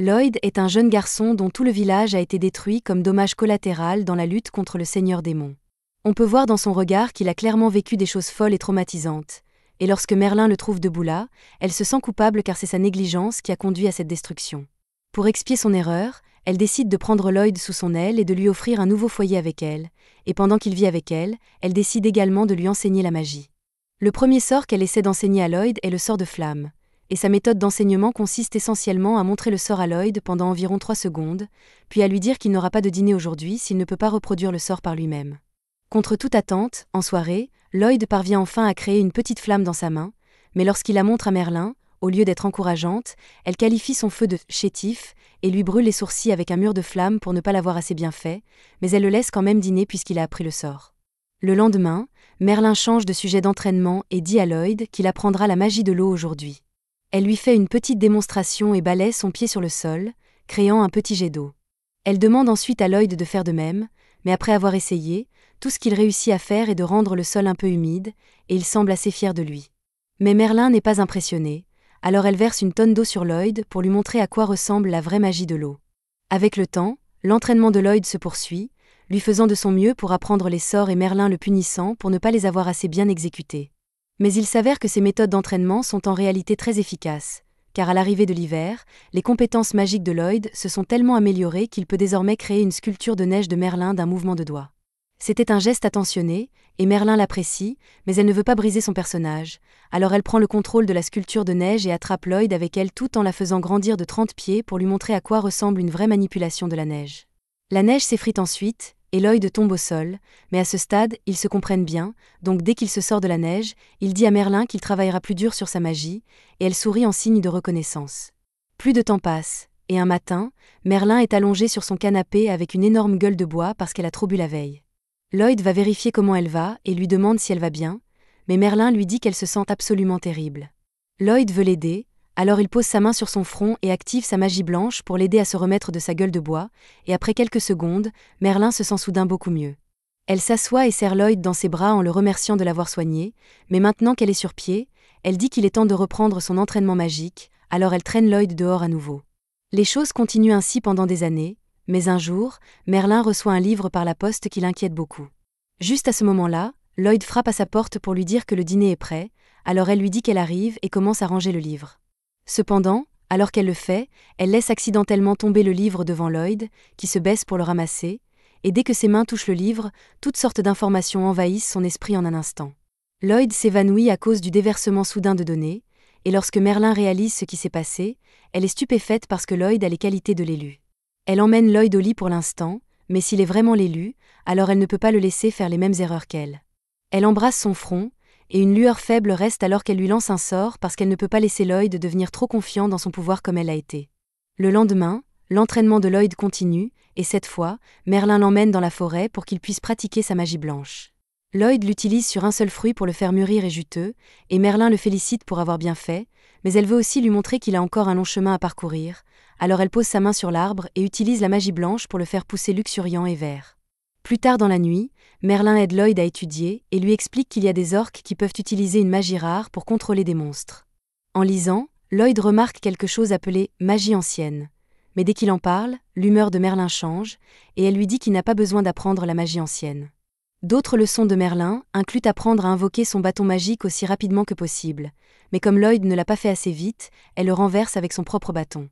Lloyd est un jeune garçon dont tout le village a été détruit comme dommage collatéral dans la lutte contre le Seigneur Démon. On peut voir dans son regard qu'il a clairement vécu des choses folles et traumatisantes, et lorsque Merlin le trouve debout là, elle se sent coupable car c'est sa négligence qui a conduit à cette destruction. Pour expier son erreur, elle décide de prendre Lloyd sous son aile et de lui offrir un nouveau foyer avec elle, et pendant qu'il vit avec elle, elle décide également de lui enseigner la magie. Le premier sort qu'elle essaie d'enseigner à Lloyd est le sort de flamme, et sa méthode d'enseignement consiste essentiellement à montrer le sort à Lloyd pendant environ 3 secondes, puis à lui dire qu'il n'aura pas de dîner aujourd'hui s'il ne peut pas reproduire le sort par lui-même. Contre toute attente, en soirée, Lloyd parvient enfin à créer une petite flamme dans sa main, mais lorsqu'il la montre à Merlin, au lieu d'être encourageante, elle qualifie son feu de chétif et lui brûle les sourcils avec un mur de flamme pour ne pas l'avoir assez bien fait, mais elle le laisse quand même dîner puisqu'il a appris le sort. Le lendemain, Merlin change de sujet d'entraînement et dit à Lloyd qu'il apprendra la magie de l'eau aujourd'hui. Elle lui fait une petite démonstration et balaie son pied sur le sol, créant un petit jet d'eau. Elle demande ensuite à Lloyd de faire de même, mais après avoir essayé, tout ce qu'il réussit à faire est de rendre le sol un peu humide, et il semble assez fier de lui. Mais Merlin n'est pas impressionné, alors elle verse une tonne d'eau sur Lloyd pour lui montrer à quoi ressemble la vraie magie de l'eau. Avec le temps, l'entraînement de Lloyd se poursuit, lui faisant de son mieux pour apprendre les sorts et Merlin le punissant pour ne pas les avoir assez bien exécutés. Mais il s'avère que ces méthodes d'entraînement sont en réalité très efficaces, car à l'arrivée de l'hiver, les compétences magiques de Lloyd se sont tellement améliorées qu'il peut désormais créer une sculpture de neige de Merlin d'un mouvement de doigt. C'était un geste attentionné, et Merlin l'apprécie, mais elle ne veut pas briser son personnage, alors elle prend le contrôle de la sculpture de neige et attrape Lloyd avec elle tout en la faisant grandir de 30 pieds pour lui montrer à quoi ressemble une vraie manipulation de la neige. La neige s'effrite ensuite, et Lloyd tombe au sol, mais à ce stade, ils se comprennent bien, donc dès qu'il se sort de la neige, il dit à Merlin qu'il travaillera plus dur sur sa magie, et elle sourit en signe de reconnaissance. Plus de temps passe, et un matin, Merlin est allongé sur son canapé avec une énorme gueule de bois parce qu'elle a trop bu la veille. Lloyd va vérifier comment elle va et lui demande si elle va bien, mais Merlin lui dit qu'elle se sent absolument terrible. Lloyd veut l'aider, alors il pose sa main sur son front et active sa magie blanche pour l'aider à se remettre de sa gueule de bois, et après quelques secondes, Merlin se sent soudain beaucoup mieux. Elle s'assoit et serre Lloyd dans ses bras en le remerciant de l'avoir soigné, mais maintenant qu'elle est sur pied, elle dit qu'il est temps de reprendre son entraînement magique, alors elle traîne Lloyd dehors à nouveau. Les choses continuent ainsi pendant des années, mais un jour, Merlin reçoit un livre par la poste qui l'inquiète beaucoup. Juste à ce moment-là, Lloyd frappe à sa porte pour lui dire que le dîner est prêt, alors elle lui dit qu'elle arrive et commence à ranger le livre. Cependant, alors qu'elle le fait, elle laisse accidentellement tomber le livre devant Lloyd, qui se baisse pour le ramasser, et dès que ses mains touchent le livre, toutes sortes d'informations envahissent son esprit en un instant. Lloyd s'évanouit à cause du déversement soudain de données, et lorsque Merlin réalise ce qui s'est passé, elle est stupéfaite parce que Lloyd a les qualités de l'élu. Elle emmène Lloyd au lit pour l'instant, mais s'il est vraiment l'élu, alors elle ne peut pas le laisser faire les mêmes erreurs qu'elle. Elle embrasse son front, et une lueur faible reste alors qu'elle lui lance un sort parce qu'elle ne peut pas laisser Lloyd devenir trop confiant dans son pouvoir comme elle l'a été. Le lendemain, l'entraînement de Lloyd continue, et cette fois, Merlin l'emmène dans la forêt pour qu'il puisse pratiquer sa magie blanche. Lloyd l'utilise sur un seul fruit pour le faire mûrir et juteux, et Merlin le félicite pour avoir bien fait, mais elle veut aussi lui montrer qu'il a encore un long chemin à parcourir, alors elle pose sa main sur l'arbre et utilise la magie blanche pour le faire pousser luxuriant et vert. Plus tard dans la nuit, Merlin aide Lloyd à étudier et lui explique qu'il y a des orques qui peuvent utiliser une magie rare pour contrôler des monstres. En lisant, Lloyd remarque quelque chose appelé « magie ancienne ». Mais dès qu'il en parle, l'humeur de Merlin change, et elle lui dit qu'il n'a pas besoin d'apprendre la magie ancienne. D'autres leçons de Merlin incluent apprendre à invoquer son bâton magique aussi rapidement que possible, mais comme Lloyd ne l'a pas fait assez vite, elle le renverse avec son propre bâton.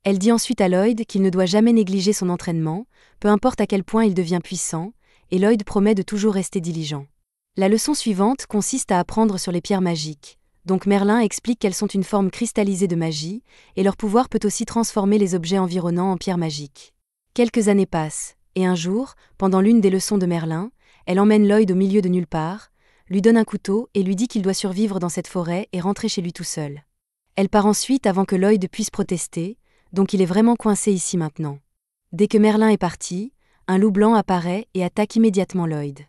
Elle dit ensuite à Lloyd qu'il ne doit jamais négliger son entraînement, peu importe à quel point il devient puissant, et Lloyd promet de toujours rester diligent. La leçon suivante consiste à apprendre sur les pierres magiques. Donc Merlin explique qu'elles sont une forme cristallisée de magie, et leur pouvoir peut aussi transformer les objets environnants en pierres magiques. Quelques années passent, et un jour, pendant l'une des leçons de Merlin, elle emmène Lloyd au milieu de nulle part, lui donne un couteau et lui dit qu'il doit survivre dans cette forêt et rentrer chez lui tout seul. Elle part ensuite avant que Lloyd puisse protester, donc il est vraiment coincé ici maintenant. Dès que Merlin est parti, un loup blanc apparaît et attaque immédiatement Lloyd.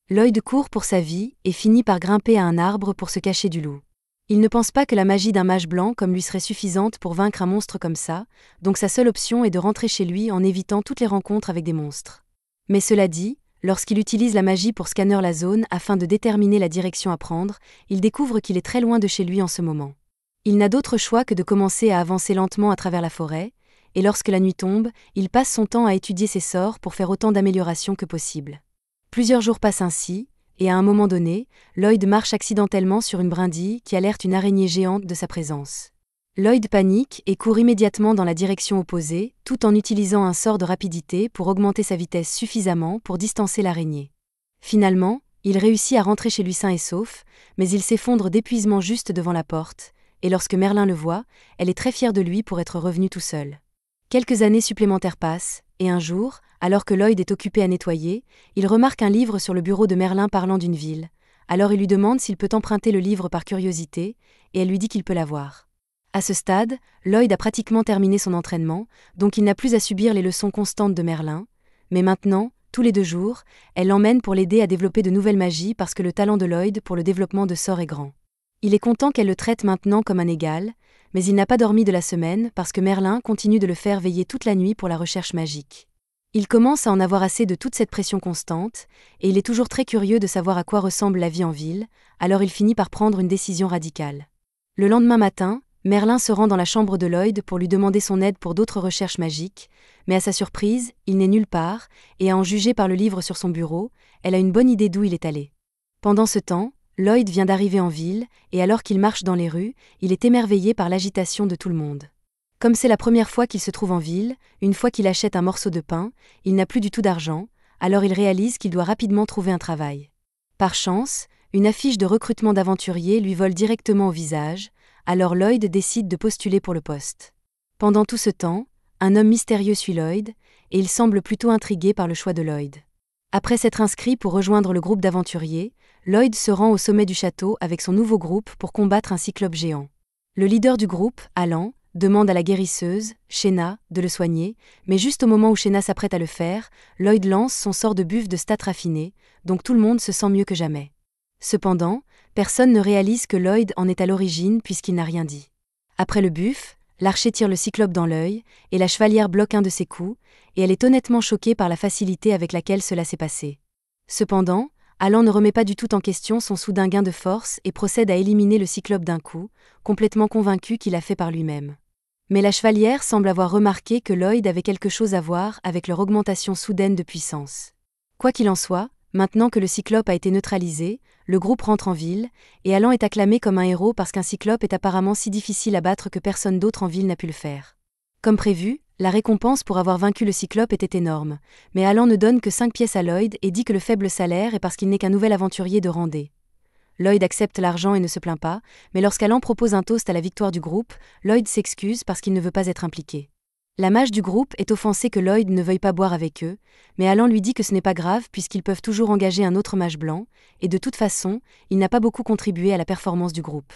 Lloyd court pour sa vie et finit par grimper à un arbre pour se cacher du loup. Il ne pense pas que la magie d'un mage blanc comme lui serait suffisante pour vaincre un monstre comme ça, donc sa seule option est de rentrer chez lui en évitant toutes les rencontres avec des monstres. Mais cela dit, lorsqu'il utilise la magie pour scanner la zone afin de déterminer la direction à prendre, il découvre qu'il est très loin de chez lui en ce moment. Il n'a d'autre choix que de commencer à avancer lentement à travers la forêt, et lorsque la nuit tombe, il passe son temps à étudier ses sorts pour faire autant d'améliorations que possible. Plusieurs jours passent ainsi, et à un moment donné, Lloyd marche accidentellement sur une brindille qui alerte une araignée géante de sa présence. Lloyd panique et court immédiatement dans la direction opposée, tout en utilisant un sort de rapidité pour augmenter sa vitesse suffisamment pour distancer l'araignée. Finalement, il réussit à rentrer chez lui sain et sauf, mais il s'effondre d'épuisement juste devant la porte, et lorsque Merlin le voit, elle est très fière de lui pour être revenu tout seul. Quelques années supplémentaires passent, et un jour, alors que Lloyd est occupé à nettoyer, il remarque un livre sur le bureau de Merlin parlant d'une ville. Alors il lui demande s'il peut emprunter le livre par curiosité, et elle lui dit qu'il peut l'avoir. À ce stade, Lloyd a pratiquement terminé son entraînement, donc il n'a plus à subir les leçons constantes de Merlin, mais maintenant, tous les 2 jours, elle l'emmène pour l'aider à développer de nouvelles magies parce que le talent de Lloyd pour le développement de sorts est grand. Il est content qu'elle le traite maintenant comme un égal, mais il n'a pas dormi de la semaine parce que Merlin continue de le faire veiller toute la nuit pour la recherche magique. Il commence à en avoir assez de toute cette pression constante, et il est toujours très curieux de savoir à quoi ressemble la vie en ville, alors il finit par prendre une décision radicale. Le lendemain matin, Merlin se rend dans la chambre de Lloyd pour lui demander son aide pour d'autres recherches magiques, mais à sa surprise, il n'est nulle part, et à en juger par le livre sur son bureau, elle a une bonne idée d'où il est allé. Pendant ce temps, Lloyd vient d'arriver en ville, et alors qu'il marche dans les rues, il est émerveillé par l'agitation de tout le monde. Comme c'est la première fois qu'il se trouve en ville, une fois qu'il achète un morceau de pain, il n'a plus du tout d'argent, alors il réalise qu'il doit rapidement trouver un travail. Par chance, une affiche de recrutement d'aventuriers lui vole directement au visage, alors Lloyd décide de postuler pour le poste. Pendant tout ce temps, un homme mystérieux suit Lloyd, et il semble plutôt intrigué par le choix de Lloyd. Après s'être inscrit pour rejoindre le groupe d'aventuriers, Lloyd se rend au sommet du château avec son nouveau groupe pour combattre un cyclope géant. Le leader du groupe, Alan, demande à la guérisseuse, Shena, de le soigner, mais juste au moment où Shena s'apprête à le faire, Lloyd lance son sort de buff de stats raffiné, donc tout le monde se sent mieux que jamais. Cependant, personne ne réalise que Lloyd en est à l'origine puisqu'il n'a rien dit. Après le buff, l'archer tire le cyclope dans l'œil, et la chevalière bloque un de ses coups, et elle est honnêtement choquée par la facilité avec laquelle cela s'est passé. Cependant, Alan ne remet pas du tout en question son soudain gain de force et procède à éliminer le cyclope d'un coup, complètement convaincu qu'il a fait par lui-même. Mais la chevalière semble avoir remarqué que Lloyd avait quelque chose à voir avec leur augmentation soudaine de puissance. Quoi qu'il en soit, maintenant que le cyclope a été neutralisé, le groupe rentre en ville, et Alan est acclamé comme un héros parce qu'un cyclope est apparemment si difficile à battre que personne d'autre en ville n'a pu le faire. Comme prévu, la récompense pour avoir vaincu le cyclope était énorme, mais Alan ne donne que 5 pièces à Lloyd et dit que le faible salaire est parce qu'il n'est qu'un nouvel aventurier de Randé. Lloyd accepte l'argent et ne se plaint pas, mais lorsqu'Alan propose un toast à la victoire du groupe, Lloyd s'excuse parce qu'il ne veut pas être impliqué. La mage du groupe est offensée que Lloyd ne veuille pas boire avec eux, mais Alan lui dit que ce n'est pas grave puisqu'ils peuvent toujours engager un autre mage blanc, et de toute façon, il n'a pas beaucoup contribué à la performance du groupe.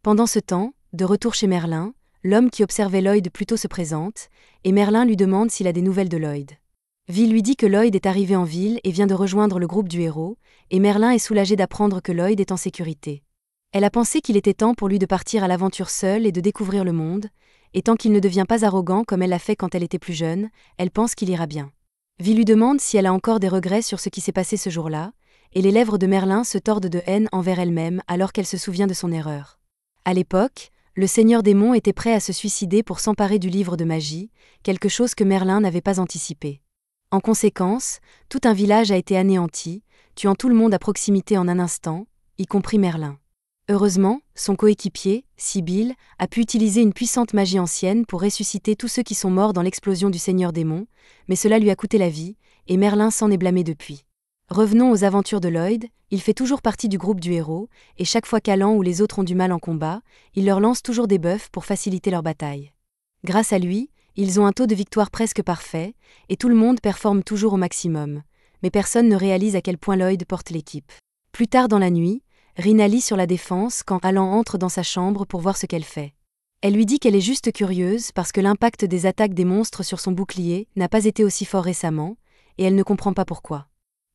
Pendant ce temps, de retour chez Merlin, l'homme qui observait Lloyd plutôt se présente, et Merlin lui demande s'il a des nouvelles de Lloyd. Vi lui dit que Lloyd est arrivé en ville et vient de rejoindre le groupe du héros, et Merlin est soulagé d'apprendre que Lloyd est en sécurité. Elle a pensé qu'il était temps pour lui de partir à l'aventure seul et de découvrir le monde, et tant qu'il ne devient pas arrogant comme elle l'a fait quand elle était plus jeune, elle pense qu'il ira bien. Vi lui demande si elle a encore des regrets sur ce qui s'est passé ce jour-là, et les lèvres de Merlin se tordent de haine envers elle-même alors qu'elle se souvient de son erreur. À l'époque, le Seigneur Démon était prêt à se suicider pour s'emparer du livre de magie, quelque chose que Merlin n'avait pas anticipé. En conséquence, tout un village a été anéanti, tuant tout le monde à proximité en un instant, y compris Merlin. Heureusement, son coéquipier, Sibyl, a pu utiliser une puissante magie ancienne pour ressusciter tous ceux qui sont morts dans l'explosion du Seigneur Démon, mais cela lui a coûté la vie, et Merlin s'en est blâmé depuis. Revenons aux aventures de Lloyd, il fait toujours partie du groupe du héros, et chaque fois qu'Alan ou les autres ont du mal en combat, il leur lance toujours des buffs pour faciliter leur bataille. Grâce à lui, ils ont un taux de victoire presque parfait, et tout le monde performe toujours au maximum, mais personne ne réalise à quel point Lloyd porte l'équipe. Plus tard dans la nuit, Rina lit sur la défense quand Alan entre dans sa chambre pour voir ce qu'elle fait. Elle lui dit qu'elle est juste curieuse parce que l'impact des attaques des monstres sur son bouclier n'a pas été aussi fort récemment, et elle ne comprend pas pourquoi.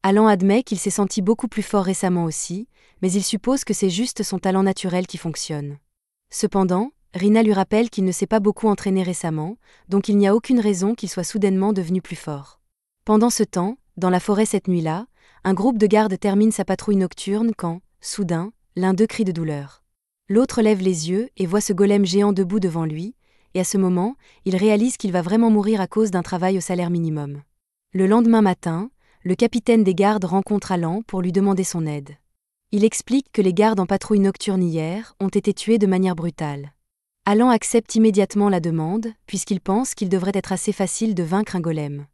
Alan admet qu'il s'est senti beaucoup plus fort récemment aussi, mais il suppose que c'est juste son talent naturel qui fonctionne. Cependant, Rina lui rappelle qu'il ne s'est pas beaucoup entraîné récemment, donc il n'y a aucune raison qu'il soit soudainement devenu plus fort. Pendant ce temps, dans la forêt cette nuit-là, un groupe de gardes termine sa patrouille nocturne quand, soudain, l'un d'eux crie de douleur. L'autre lève les yeux et voit ce golem géant debout devant lui, et à ce moment, il réalise qu'il va vraiment mourir à cause d'un travail au salaire minimum. Le lendemain matin, le capitaine des gardes rencontre Alan pour lui demander son aide. Il explique que les gardes en patrouille nocturne hier ont été tués de manière brutale. Alan accepte immédiatement la demande, puisqu'il pense qu'il devrait être assez facile de vaincre un golem.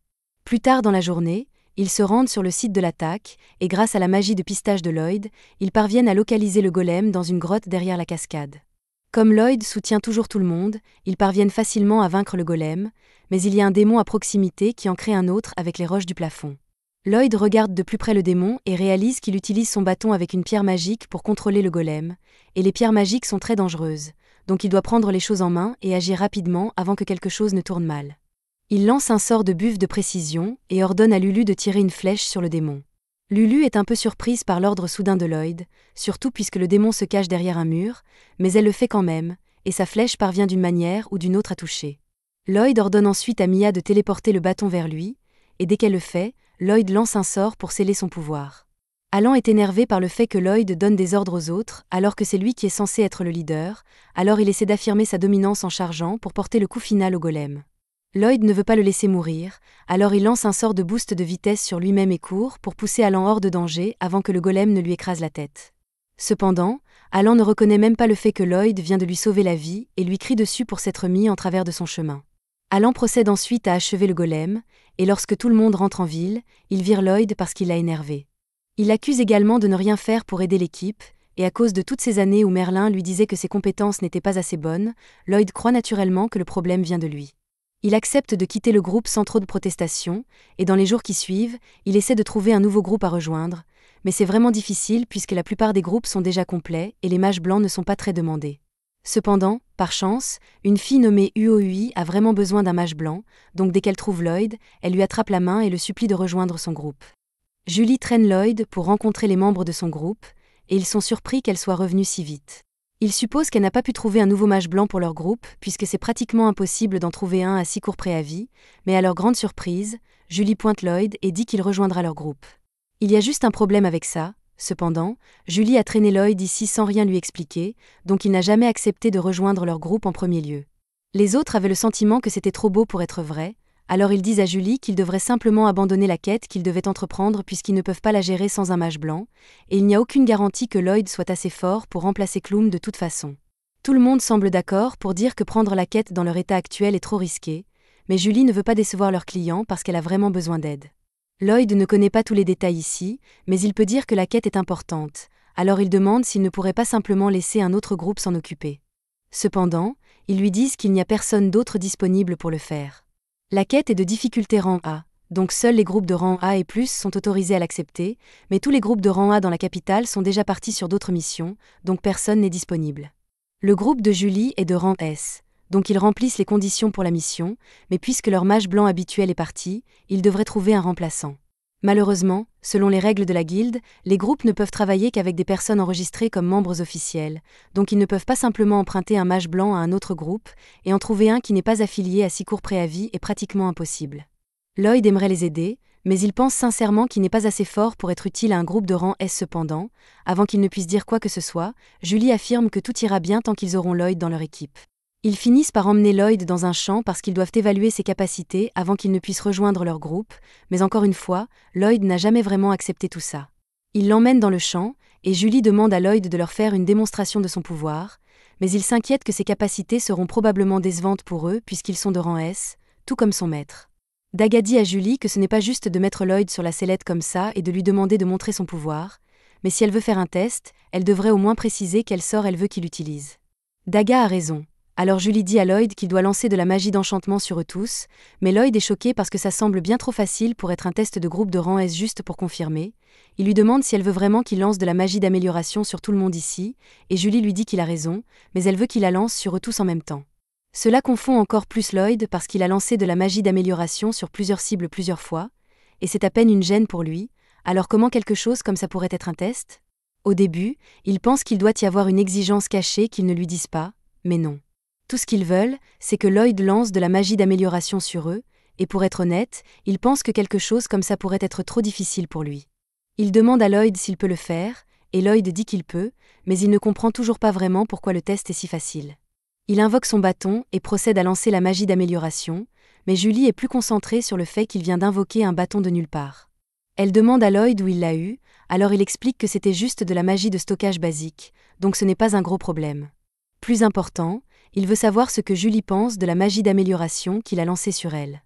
Plus tard dans la journée, ils se rendent sur le site de l'attaque, et grâce à la magie de pistage de Lloyd, ils parviennent à localiser le golem dans une grotte derrière la cascade. Comme Lloyd soutient toujours tout le monde, ils parviennent facilement à vaincre le golem, mais il y a un démon à proximité qui en crée un autre avec les roches du plafond. Lloyd regarde de plus près le démon et réalise qu'il utilise son bâton avec une pierre magique pour contrôler le golem, et les pierres magiques sont très dangereuses, donc il doit prendre les choses en main et agir rapidement avant que quelque chose ne tourne mal. Il lance un sort de buffle de précision et ordonne à Lulu de tirer une flèche sur le démon. Lulu est un peu surprise par l'ordre soudain de Lloyd, surtout puisque le démon se cache derrière un mur, mais elle le fait quand même, et sa flèche parvient d'une manière ou d'une autre à toucher. Lloyd ordonne ensuite à Mia de téléporter le bâton vers lui, et dès qu'elle le fait, Lloyd lance un sort pour sceller son pouvoir. Alan est énervé par le fait que Lloyd donne des ordres aux autres alors que c'est lui qui est censé être le leader, alors il essaie d'affirmer sa dominance en chargeant pour porter le coup final au golem. Lloyd ne veut pas le laisser mourir, alors il lance un sort de boost de vitesse sur lui-même et court pour pousser Alan hors de danger avant que le golem ne lui écrase la tête. Cependant, Alan ne reconnaît même pas le fait que Lloyd vient de lui sauver la vie et lui crie dessus pour s'être mis en travers de son chemin. Alan procède ensuite à achever le golem, et lorsque tout le monde rentre en ville, il vire Lloyd parce qu'il l'a énervé. Il l'accuse également de ne rien faire pour aider l'équipe, et à cause de toutes ces années où Merlin lui disait que ses compétences n'étaient pas assez bonnes, Lloyd croit naturellement que le problème vient de lui. Il accepte de quitter le groupe sans trop de protestations, et dans les jours qui suivent, il essaie de trouver un nouveau groupe à rejoindre, mais c'est vraiment difficile puisque la plupart des groupes sont déjà complets et les mages blancs ne sont pas très demandés. Cependant, par chance, une fille nommée Uoi a vraiment besoin d'un mage blanc, donc dès qu'elle trouve Lloyd, elle lui attrape la main et le supplie de rejoindre son groupe. Julie traîne Lloyd pour rencontrer les membres de son groupe, et ils sont surpris qu'elle soit revenue si vite. Ils supposent qu'elle n'a pas pu trouver un nouveau mage blanc pour leur groupe, puisque c'est pratiquement impossible d'en trouver un à si court préavis, mais à leur grande surprise, Julie pointe Lloyd et dit qu'il rejoindra leur groupe. Il y a juste un problème avec ça, cependant, Julie a traîné Lloyd ici sans rien lui expliquer, donc il n'a jamais accepté de rejoindre leur groupe en premier lieu. Les autres avaient le sentiment que c'était trop beau pour être vrai, alors ils disent à Julie qu'ils devraient simplement abandonner la quête qu'ils devaient entreprendre puisqu'ils ne peuvent pas la gérer sans un mage blanc, et il n'y a aucune garantie que Lloyd soit assez fort pour remplacer Clum de toute façon. Tout le monde semble d'accord pour dire que prendre la quête dans leur état actuel est trop risqué, mais Julie ne veut pas décevoir leurs clients parce qu'elle a vraiment besoin d'aide. Lloyd ne connaît pas tous les détails ici, mais il peut dire que la quête est importante, alors il demande s'il ne pourrait pas simplement laisser un autre groupe s'en occuper. Cependant, ils lui disent qu'il n'y a personne d'autre disponible pour le faire. La quête est de difficulté rang A, donc seuls les groupes de rang A et plus sont autorisés à l'accepter, mais tous les groupes de rang A dans la capitale sont déjà partis sur d'autres missions, donc personne n'est disponible. Le groupe de Julie est de rang S, donc ils remplissent les conditions pour la mission, mais puisque leur mage blanc habituel est parti, ils devraient trouver un remplaçant. Malheureusement, selon les règles de la guilde, les groupes ne peuvent travailler qu'avec des personnes enregistrées comme membres officiels, donc ils ne peuvent pas simplement emprunter un mage blanc à un autre groupe, et en trouver un qui n'est pas affilié à si court préavis est pratiquement impossible. Lloyd aimerait les aider, mais il pense sincèrement qu'il n'est pas assez fort pour être utile à un groupe de rang S cependant. Avant qu'ils ne puissent dire quoi que ce soit, Julie affirme que tout ira bien tant qu'ils auront Lloyd dans leur équipe. Ils finissent par emmener Lloyd dans un champ parce qu'ils doivent évaluer ses capacités avant qu'ils ne puissent rejoindre leur groupe, mais encore une fois, Lloyd n'a jamais vraiment accepté tout ça. Ils l'emmènent dans le champ, et Julie demande à Lloyd de leur faire une démonstration de son pouvoir, mais il s'inquiète que ses capacités seront probablement décevantes pour eux puisqu'ils sont de rang S, tout comme son maître. Daga dit à Julie que ce n'est pas juste de mettre Lloyd sur la sellette comme ça et de lui demander de montrer son pouvoir, mais si elle veut faire un test, elle devrait au moins préciser quel sort elle veut qu'il utilise. Daga a raison. Alors Julie dit à Lloyd qu'il doit lancer de la magie d'enchantement sur eux tous, mais Lloyd est choqué parce que ça semble bien trop facile pour être un test de groupe de rang S juste pour confirmer. Il lui demande si elle veut vraiment qu'il lance de la magie d'amélioration sur tout le monde ici, et Julie lui dit qu'il a raison, mais elle veut qu'il la lance sur eux tous en même temps. Cela confond encore plus Lloyd parce qu'il a lancé de la magie d'amélioration sur plusieurs cibles plusieurs fois, et c'est à peine une gêne pour lui, alors comment quelque chose comme ça pourrait être un test ? Au début, il pense qu'il doit y avoir une exigence cachée qu'ils ne lui disent pas, mais non. Tout ce qu'ils veulent, c'est que Lloyd lance de la magie d'amélioration sur eux, et pour être honnête, il pense que quelque chose comme ça pourrait être trop difficile pour lui. Il demande à Lloyd s'il peut le faire, et Lloyd dit qu'il peut, mais il ne comprend toujours pas vraiment pourquoi le test est si facile. Il invoque son bâton et procède à lancer la magie d'amélioration, mais Julie est plus concentrée sur le fait qu'il vient d'invoquer un bâton de nulle part. Elle demande à Lloyd où il l'a eu, alors il explique que c'était juste de la magie de stockage basique, donc ce n'est pas un gros problème. Plus important, il veut savoir ce que Julie pense de la magie d'amélioration qu'il a lancée sur elle.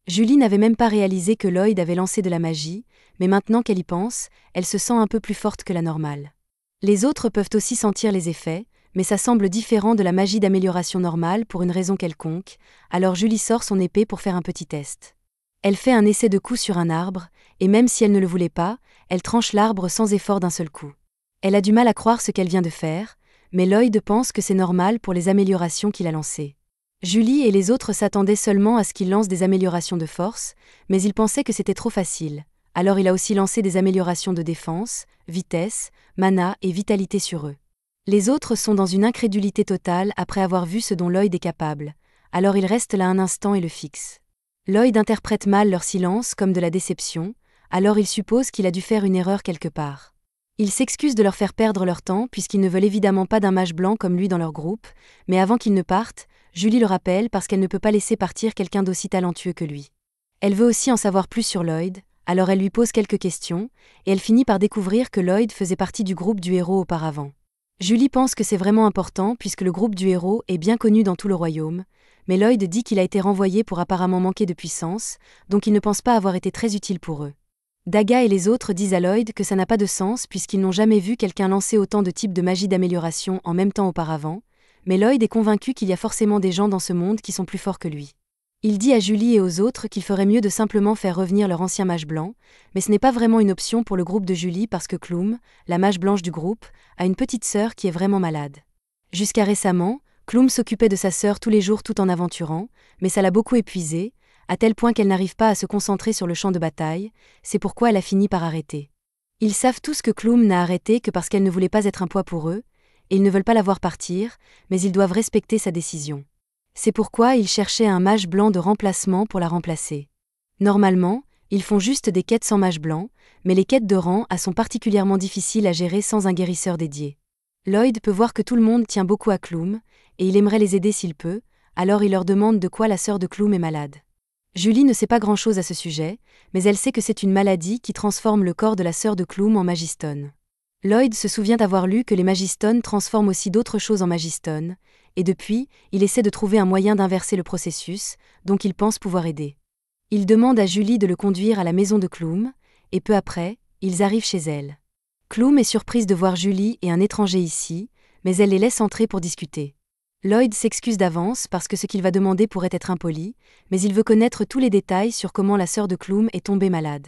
Julie n'avait même pas réalisé que Lloyd avait lancé de la magie, mais maintenant qu'elle y pense, elle se sent un peu plus forte que la normale. Les autres peuvent aussi sentir les effets, mais ça semble différent de la magie d'amélioration normale pour une raison quelconque, alors Julie sort son épée pour faire un petit test. Elle fait un essai de coup sur un arbre, et même si elle ne le voulait pas, elle tranche l'arbre sans effort d'un seul coup. Elle a du mal à croire ce qu'elle vient de faire, mais Lloyd pense que c'est normal pour les améliorations qu'il a lancées. Julie et les autres s'attendaient seulement à ce qu'il lance des améliorations de force, mais ils pensaient que c'était trop facile. Alors il a aussi lancé des améliorations de défense, vitesse, mana et vitalité sur eux. Les autres sont dans une incrédulité totale après avoir vu ce dont Lloyd est capable, alors ils restent là un instant et le fixent. Lloyd interprète mal leur silence comme de la déception, alors il suppose qu'il a dû faire une erreur quelque part. Il s'excuse de leur faire perdre leur temps puisqu'ils ne veulent évidemment pas d'un mage blanc comme lui dans leur groupe, mais avant qu'ils ne partent, Julie le rappelle parce qu'elle ne peut pas laisser partir quelqu'un d'aussi talentueux que lui. Elle veut aussi en savoir plus sur Lloyd, alors elle lui pose quelques questions, et elle finit par découvrir que Lloyd faisait partie du groupe du héros auparavant. Julie pense que c'est vraiment important puisque le groupe du héros est bien connu dans tout le royaume, mais Lloyd dit qu'il a été renvoyé pour apparemment manquer de puissance, donc il ne pense pas avoir été très utile pour eux. Daga et les autres disent à Lloyd que ça n'a pas de sens puisqu'ils n'ont jamais vu quelqu'un lancer autant de types de magie d'amélioration en même temps auparavant, mais Lloyd est convaincu qu'il y a forcément des gens dans ce monde qui sont plus forts que lui. Il dit à Julie et aux autres qu'il ferait mieux de simplement faire revenir leur ancien mage blanc, mais ce n'est pas vraiment une option pour le groupe de Julie parce que Klum, la mage blanche du groupe, a une petite sœur qui est vraiment malade. Jusqu'à récemment, Klum s'occupait de sa sœur tous les jours tout en aventurant, mais ça l'a beaucoup épuisée, à tel point qu'elle n'arrive pas à se concentrer sur le champ de bataille, c'est pourquoi elle a fini par arrêter. Ils savent tous que Klum n'a arrêté que parce qu'elle ne voulait pas être un poids pour eux, et ils ne veulent pas la voir partir, mais ils doivent respecter sa décision. C'est pourquoi ils cherchaient un mage blanc de remplacement pour la remplacer. Normalement, ils font juste des quêtes sans mage blanc, mais les quêtes de rang A sont particulièrement difficiles à gérer sans un guérisseur dédié. Lloyd peut voir que tout le monde tient beaucoup à Klum, et il aimerait les aider s'il peut, alors il leur demande de quoi la sœur de Klum est malade. Julie ne sait pas grand-chose à ce sujet, mais elle sait que c'est une maladie qui transforme le corps de la sœur de Klum en magistone. Lloyd se souvient avoir lu que les magistones transforment aussi d'autres choses en magistone, et depuis, il essaie de trouver un moyen d'inverser le processus, donc il pense pouvoir aider. Il demande à Julie de le conduire à la maison de Klum, et peu après, ils arrivent chez elle. Klum est surprise de voir Julie et un étranger ici, mais elle les laisse entrer pour discuter. Lloyd s'excuse d'avance parce que ce qu'il va demander pourrait être impoli, mais il veut connaître tous les détails sur comment la sœur de Klum est tombée malade.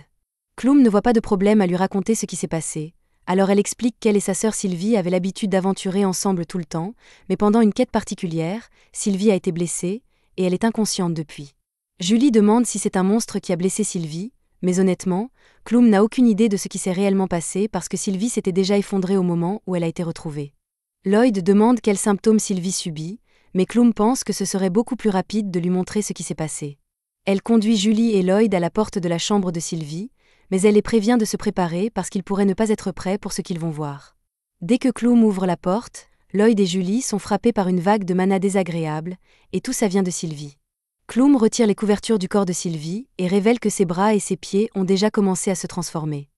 Klum ne voit pas de problème à lui raconter ce qui s'est passé, alors elle explique qu'elle et sa sœur Sylvie avaient l'habitude d'aventurer ensemble tout le temps, mais pendant une quête particulière, Sylvie a été blessée, et elle est inconsciente depuis. Julie demande si c'est un monstre qui a blessé Sylvie, mais honnêtement, Klum n'a aucune idée de ce qui s'est réellement passé parce que Sylvie s'était déjà effondrée au moment où elle a été retrouvée. Lloyd demande quels symptômes Sylvie subit, mais Klum pense que ce serait beaucoup plus rapide de lui montrer ce qui s'est passé. Elle conduit Julie et Lloyd à la porte de la chambre de Sylvie, mais elle les prévient de se préparer parce qu'ils pourraient ne pas être prêts pour ce qu'ils vont voir. Dès que Klum ouvre la porte, Lloyd et Julie sont frappés par une vague de mana désagréable, et tout ça vient de Sylvie. Klum retire les couvertures du corps de Sylvie et révèle que ses bras et ses pieds ont déjà commencé à se transformer.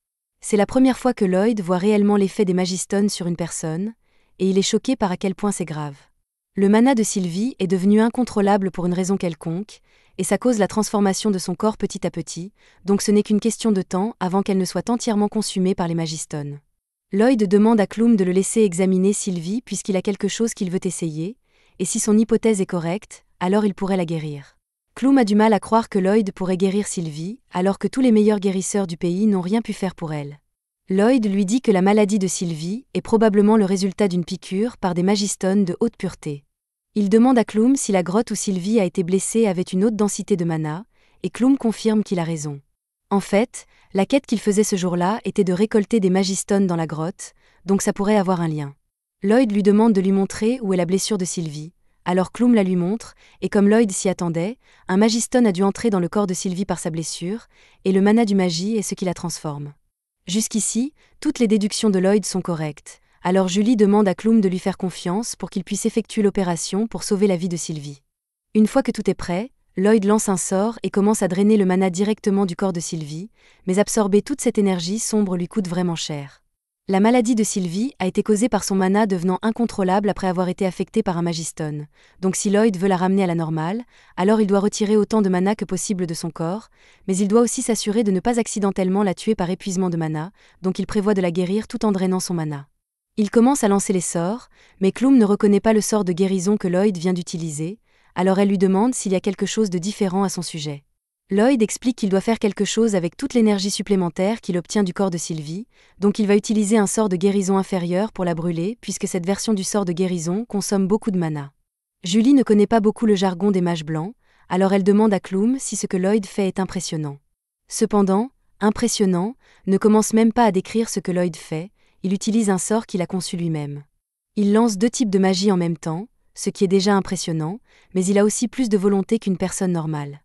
C'est la première fois que Lloyd voit réellement l'effet des magistones sur une personne, et il est choqué par à quel point c'est grave. Le mana de Sylvie est devenu incontrôlable pour une raison quelconque, et ça cause la transformation de son corps petit à petit, donc ce n'est qu'une question de temps avant qu'elle ne soit entièrement consumée par les magistones. Lloyd demande à Klum de le laisser examiner Sylvie puisqu'il a quelque chose qu'il veut essayer, et si son hypothèse est correcte, alors il pourrait la guérir. Klum a du mal à croire que Lloyd pourrait guérir Sylvie, alors que tous les meilleurs guérisseurs du pays n'ont rien pu faire pour elle. Lloyd lui dit que la maladie de Sylvie est probablement le résultat d'une piqûre par des magistones de haute pureté. Il demande à Klum si la grotte où Sylvie a été blessée avait une haute densité de mana, et Klum confirme qu'il a raison. En fait, la quête qu'il faisait ce jour-là était de récolter des magistones dans la grotte, donc ça pourrait avoir un lien. Lloyd lui demande de lui montrer où est la blessure de Sylvie, alors Klum la lui montre, et comme Lloyd s'y attendait, un magistone a dû entrer dans le corps de Sylvie par sa blessure, et le mana du magie est ce qui la transforme. Jusqu'ici, toutes les déductions de Lloyd sont correctes, Alors Julie demande à Clum de lui faire confiance pour qu'il puisse effectuer l'opération pour sauver la vie de Sylvie. Une fois que tout est prêt, Lloyd lance un sort et commence à drainer le mana directement du corps de Sylvie, mais absorber toute cette énergie sombre lui coûte vraiment cher. La maladie de Sylvie a été causée par son mana devenant incontrôlable après avoir été affecté par un magistone, donc si Lloyd veut la ramener à la normale, alors il doit retirer autant de mana que possible de son corps, mais il doit aussi s'assurer de ne pas accidentellement la tuer par épuisement de mana, donc il prévoit de la guérir tout en drainant son mana. Il commence à lancer les sorts, mais Clum ne reconnaît pas le sort de guérison que Lloyd vient d'utiliser, alors elle lui demande s'il y a quelque chose de différent à son sujet. Lloyd explique qu'il doit faire quelque chose avec toute l'énergie supplémentaire qu'il obtient du corps de Sylvie, donc il va utiliser un sort de guérison inférieur pour la brûler puisque cette version du sort de guérison consomme beaucoup de mana. Julie ne connaît pas beaucoup le jargon des mages blancs, alors elle demande à Clum si ce que Lloyd fait est impressionnant. Cependant, impressionnant ne commence même pas à décrire ce que Lloyd fait, il utilise un sort qu'il a conçu lui-même. Il lance 2 types de magie en même temps, ce qui est déjà impressionnant, mais il a aussi plus de volonté qu'une personne normale.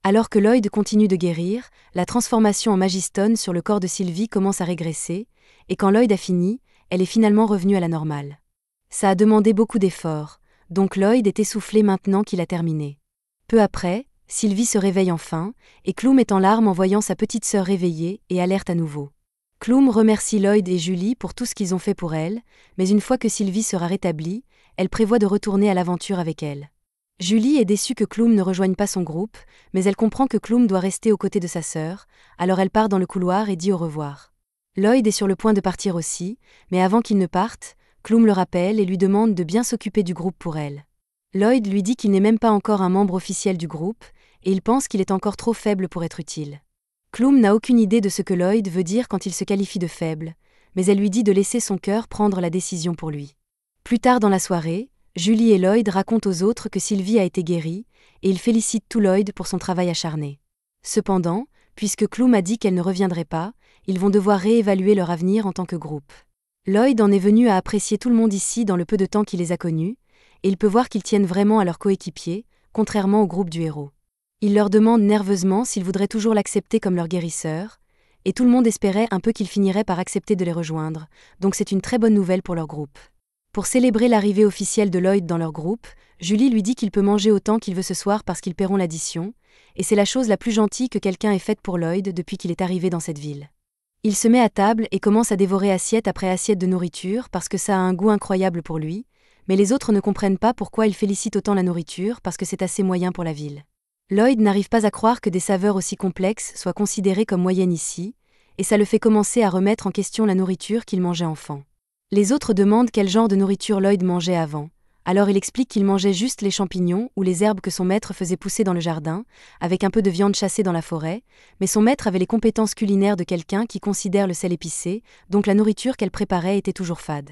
Alors que Lloyd continue de guérir, la transformation en magistone sur le corps de Sylvie commence à régresser, et quand Lloyd a fini, elle est finalement revenue à la normale. Ça a demandé beaucoup d'efforts, donc Lloyd est essoufflé maintenant qu'il a terminé. Peu après, Sylvie se réveille enfin, et Clum est en larmes en voyant sa petite sœur réveillée et alerte à nouveau. Clum remercie Lloyd et Julie pour tout ce qu'ils ont fait pour elle, mais une fois que Sylvie sera rétablie, elle prévoit de retourner à l'aventure avec elle. Julie est déçue que Clum ne rejoigne pas son groupe, mais elle comprend que Clum doit rester aux côtés de sa sœur, alors elle part dans le couloir et dit au revoir. Lloyd est sur le point de partir aussi, mais avant qu'il ne parte, Clum le rappelle et lui demande de bien s'occuper du groupe pour elle. Lloyd lui dit qu'il n'est même pas encore un membre officiel du groupe, et il pense qu'il est encore trop faible pour être utile. Clum n'a aucune idée de ce que Lloyd veut dire quand il se qualifie de faible, mais elle lui dit de laisser son cœur prendre la décision pour lui. Plus tard dans la soirée, Julie et Lloyd racontent aux autres que Sylvie a été guérie, et ils félicitent tout Lloyd pour son travail acharné. Cependant, puisque Clum a dit qu'elle ne reviendrait pas, ils vont devoir réévaluer leur avenir en tant que groupe. Lloyd en est venu à apprécier tout le monde ici dans le peu de temps qu'il les a connus, et il peut voir qu'ils tiennent vraiment à leurs coéquipiers, contrairement au groupe du héros. Il leur demande nerveusement s'ils voudraient toujours l'accepter comme leur guérisseur, et tout le monde espérait un peu qu'ils finiraient par accepter de les rejoindre, donc c'est une très bonne nouvelle pour leur groupe. Pour célébrer l'arrivée officielle de Lloyd dans leur groupe, Julie lui dit qu'il peut manger autant qu'il veut ce soir parce qu'ils paieront l'addition, et c'est la chose la plus gentille que quelqu'un ait faite pour Lloyd depuis qu'il est arrivé dans cette ville. Il se met à table et commence à dévorer assiette après assiette de nourriture parce que ça a un goût incroyable pour lui, mais les autres ne comprennent pas pourquoi il félicite autant la nourriture parce que c'est assez moyen pour la ville. Lloyd n'arrive pas à croire que des saveurs aussi complexes soient considérées comme moyennes ici, et ça le fait commencer à remettre en question la nourriture qu'il mangeait enfant. Les autres demandent quel genre de nourriture Lloyd mangeait avant, alors il explique qu'il mangeait juste les champignons ou les herbes que son maître faisait pousser dans le jardin, avec un peu de viande chassée dans la forêt, mais son maître avait les compétences culinaires de quelqu'un qui considère le sel épicé, donc la nourriture qu'elle préparait était toujours fade.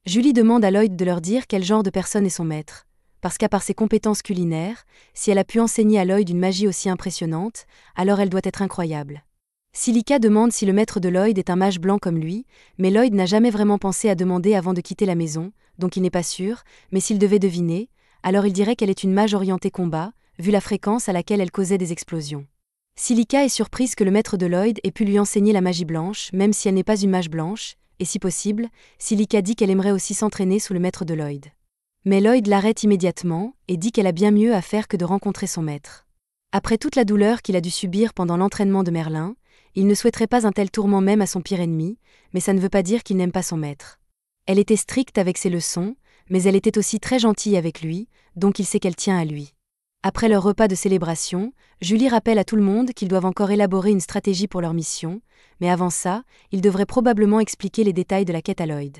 Julie demande à Lloyd de leur dire quel genre de personne est son maître, parce qu'à part ses compétences culinaires, si elle a pu enseigner à Lloyd une magie aussi impressionnante, alors elle doit être incroyable. Silica demande si le maître de Lloyd est un mage blanc comme lui, mais Lloyd n'a jamais vraiment pensé à demander avant de quitter la maison, donc il n'est pas sûr, mais s'il devait deviner, alors il dirait qu'elle est une mage orientée combat, vu la fréquence à laquelle elle causait des explosions. Silica est surprise que le maître de Lloyd ait pu lui enseigner la magie blanche, même si elle n'est pas une mage blanche, et si possible, Silica dit qu'elle aimerait aussi s'entraîner sous le maître de Lloyd. Mais Lloyd l'arrête immédiatement et dit qu'elle a bien mieux à faire que de rencontrer son maître. Après toute la douleur qu'il a dû subir pendant l'entraînement de Merlin, il ne souhaiterait pas un tel tourment même à son pire ennemi, mais ça ne veut pas dire qu'il n'aime pas son maître. Elle était stricte avec ses leçons, mais elle était aussi très gentille avec lui, donc il sait qu'elle tient à lui. Après leur repas de célébration, Julie rappelle à tout le monde qu'ils doivent encore élaborer une stratégie pour leur mission, mais avant ça, ils devraient probablement expliquer les détails de la quête à Lloyd.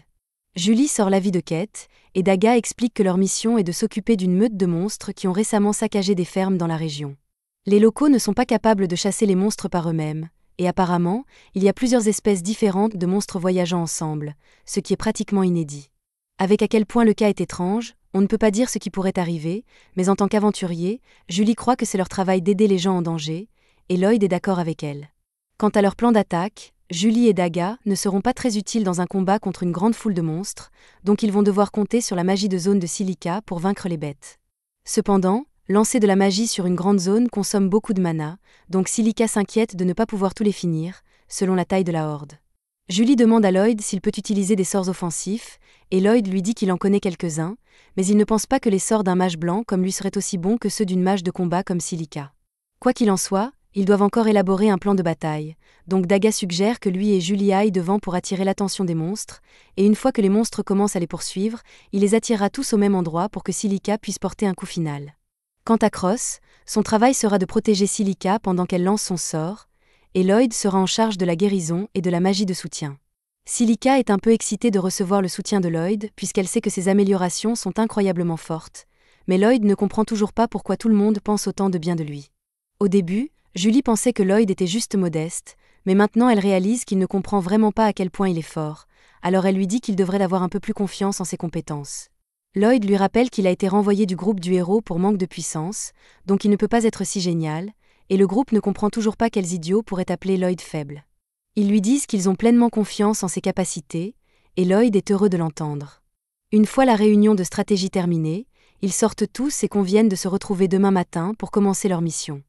Julie sort l'avis de quête, et Daga explique que leur mission est de s'occuper d'une meute de monstres qui ont récemment saccagé des fermes dans la région. Les locaux ne sont pas capables de chasser les monstres par eux-mêmes, et apparemment, il y a plusieurs espèces différentes de monstres voyageant ensemble, ce qui est pratiquement inédit. Avec à quel point le cas est étrange, on ne peut pas dire ce qui pourrait arriver, mais en tant qu'aventurier, Julie croit que c'est leur travail d'aider les gens en danger, et Lloyd est d'accord avec elle. Quant à leur plan d'attaque, Julie et Daga ne seront pas très utiles dans un combat contre une grande foule de monstres, donc ils vont devoir compter sur la magie de zone de Silica pour vaincre les bêtes. Cependant, lancer de la magie sur une grande zone consomme beaucoup de mana, donc Silica s'inquiète de ne pas pouvoir tous les finir, selon la taille de la horde. Julie demande à Lloyd s'il peut utiliser des sorts offensifs, et Lloyd lui dit qu'il en connaît quelques-uns, mais il ne pense pas que les sorts d'un mage blanc comme lui seraient aussi bons que ceux d'une mage de combat comme Silica. Quoi qu'il en soit, ils doivent encore élaborer un plan de bataille, donc Daga suggère que lui et Julie aillent devant pour attirer l'attention des monstres, et une fois que les monstres commencent à les poursuivre, il les attirera tous au même endroit pour que Silica puisse porter un coup final. Quant à Cross, son travail sera de protéger Silica pendant qu'elle lance son sort, et Lloyd sera en charge de la guérison et de la magie de soutien. Silica est un peu excitée de recevoir le soutien de Lloyd puisqu'elle sait que ses améliorations sont incroyablement fortes, mais Lloyd ne comprend toujours pas pourquoi tout le monde pense autant de bien de lui. Au début, Julie pensait que Lloyd était juste modeste, mais maintenant elle réalise qu'il ne comprend vraiment pas à quel point il est fort, alors elle lui dit qu'il devrait avoir un peu plus confiance en ses compétences. Lloyd lui rappelle qu'il a été renvoyé du groupe du héros pour manque de puissance, donc il ne peut pas être si génial, et le groupe ne comprend toujours pas quels idiots pourraient appeler Lloyd faible. Ils lui disent qu'ils ont pleinement confiance en ses capacités, et Lloyd est heureux de l'entendre. Une fois la réunion de stratégie terminée, ils sortent tous et conviennent de se retrouver demain matin pour commencer leur mission.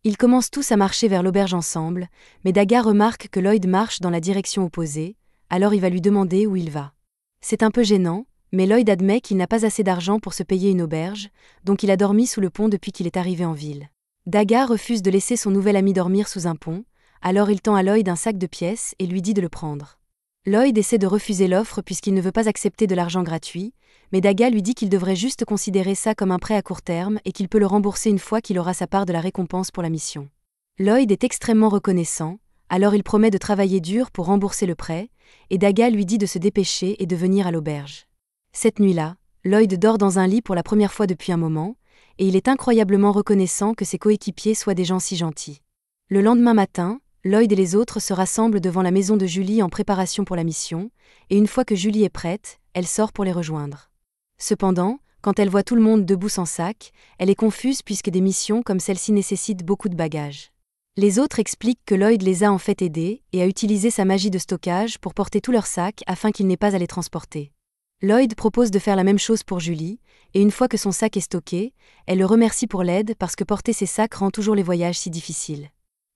Ils commencent tous à marcher vers l'auberge ensemble, mais Daga remarque que Lloyd marche dans la direction opposée, alors il va lui demander où il va. C'est un peu gênant, mais Lloyd admet qu'il n'a pas assez d'argent pour se payer une auberge, donc il a dormi sous le pont depuis qu'il est arrivé en ville. Daga refuse de laisser son nouvel ami dormir sous un pont, alors il tend à Lloyd un sac de pièces et lui dit de le prendre. Lloyd essaie de refuser l'offre puisqu'il ne veut pas accepter de l'argent gratuit, mais Daga lui dit qu'il devrait juste considérer ça comme un prêt à court terme et qu'il peut le rembourser une fois qu'il aura sa part de la récompense pour la mission. Lloyd est extrêmement reconnaissant, alors il promet de travailler dur pour rembourser le prêt, et Daga lui dit de se dépêcher et de venir à l'auberge. Cette nuit-là, Lloyd dort dans un lit pour la première fois depuis un moment, et il est incroyablement reconnaissant que ses coéquipiers soient des gens si gentils. Le lendemain matin, Lloyd et les autres se rassemblent devant la maison de Julie en préparation pour la mission, et une fois que Julie est prête, elle sort pour les rejoindre. Cependant, quand elle voit tout le monde debout sans sac, elle est confuse puisque des missions comme celle-ci nécessitent beaucoup de bagages. Les autres expliquent que Lloyd les a en fait aidés et a utilisé sa magie de stockage pour porter tous leurs sacs afin qu'ils n'aient pas à les transporter. Lloyd propose de faire la même chose pour Julie, et une fois que son sac est stocké, elle le remercie pour l'aide parce que porter ses sacs rend toujours les voyages si difficiles.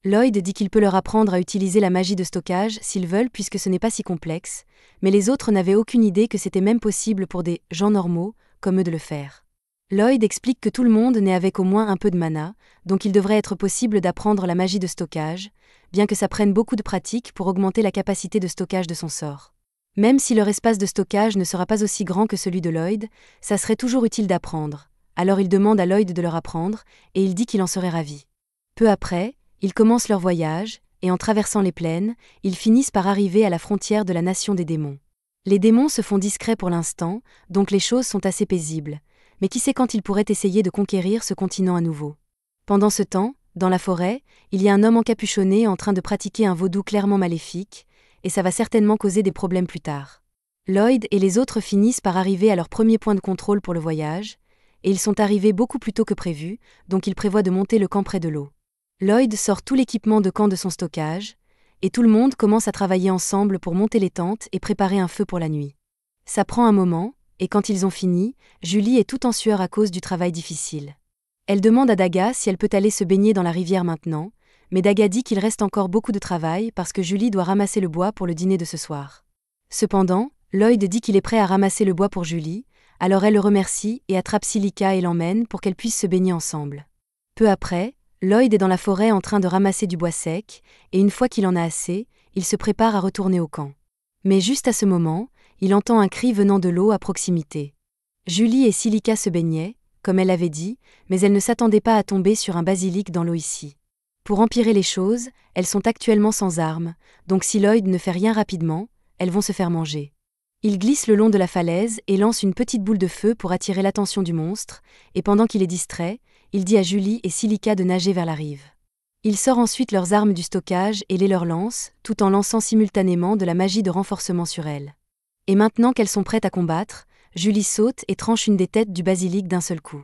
Lloyd dit qu'il peut leur apprendre à utiliser la magie de stockage s'ils veulent puisque ce n'est pas si complexe, mais les autres n'avaient aucune idée que c'était même possible pour des « gens normaux » comme eux de le faire. Lloyd explique que tout le monde naît avec au moins un peu de mana, donc il devrait être possible d'apprendre la magie de stockage, bien que ça prenne beaucoup de pratique pour augmenter la capacité de stockage de son sort. Même si leur espace de stockage ne sera pas aussi grand que celui de Lloyd, ça serait toujours utile d'apprendre, alors il demande à Lloyd de leur apprendre, et il dit qu'il en serait ravi. Peu après, ils commencent leur voyage, et en traversant les plaines, ils finissent par arriver à la frontière de la nation des démons. Les démons se font discrets pour l'instant, donc les choses sont assez paisibles, mais qui sait quand ils pourraient essayer de conquérir ce continent à nouveau. Pendant ce temps, dans la forêt, il y a un homme encapuchonné en train de pratiquer un vaudou clairement maléfique, et ça va certainement causer des problèmes plus tard. Lloyd et les autres finissent par arriver à leur premier point de contrôle pour le voyage, et ils sont arrivés beaucoup plus tôt que prévu, donc ils prévoient de monter le camp près de l'eau. Lloyd sort tout l'équipement de camp de son stockage, et tout le monde commence à travailler ensemble pour monter les tentes et préparer un feu pour la nuit. Ça prend un moment, et quand ils ont fini, Julie est tout en sueur à cause du travail difficile. Elle demande à Daga si elle peut aller se baigner dans la rivière maintenant, mais Daga dit qu'il reste encore beaucoup de travail parce que Julie doit ramasser le bois pour le dîner de ce soir. Cependant, Lloyd dit qu'il est prêt à ramasser le bois pour Julie, alors elle le remercie et attrape Silica et l'emmène pour qu'elle puisse se baigner ensemble. Peu après, Lloyd est dans la forêt en train de ramasser du bois sec, et une fois qu'il en a assez, il se prépare à retourner au camp. Mais juste à ce moment, il entend un cri venant de l'eau à proximité. Julie et Silica se baignaient, comme elle avait dit, mais elles ne s'attendaient pas à tomber sur un basilic dans l'eau ici. Pour empirer les choses, elles sont actuellement sans armes, donc si Lloyd ne fait rien rapidement, elles vont se faire manger. Il glisse le long de la falaise et lance une petite boule de feu pour attirer l'attention du monstre, et pendant qu'il est distrait, il dit à Julie et Silica de nager vers la rive. Il sort ensuite leurs armes du stockage et les leur lance, tout en lançant simultanément de la magie de renforcement sur elles. Et maintenant qu'elles sont prêtes à combattre, Julie saute et tranche une des têtes du basilic d'un seul coup.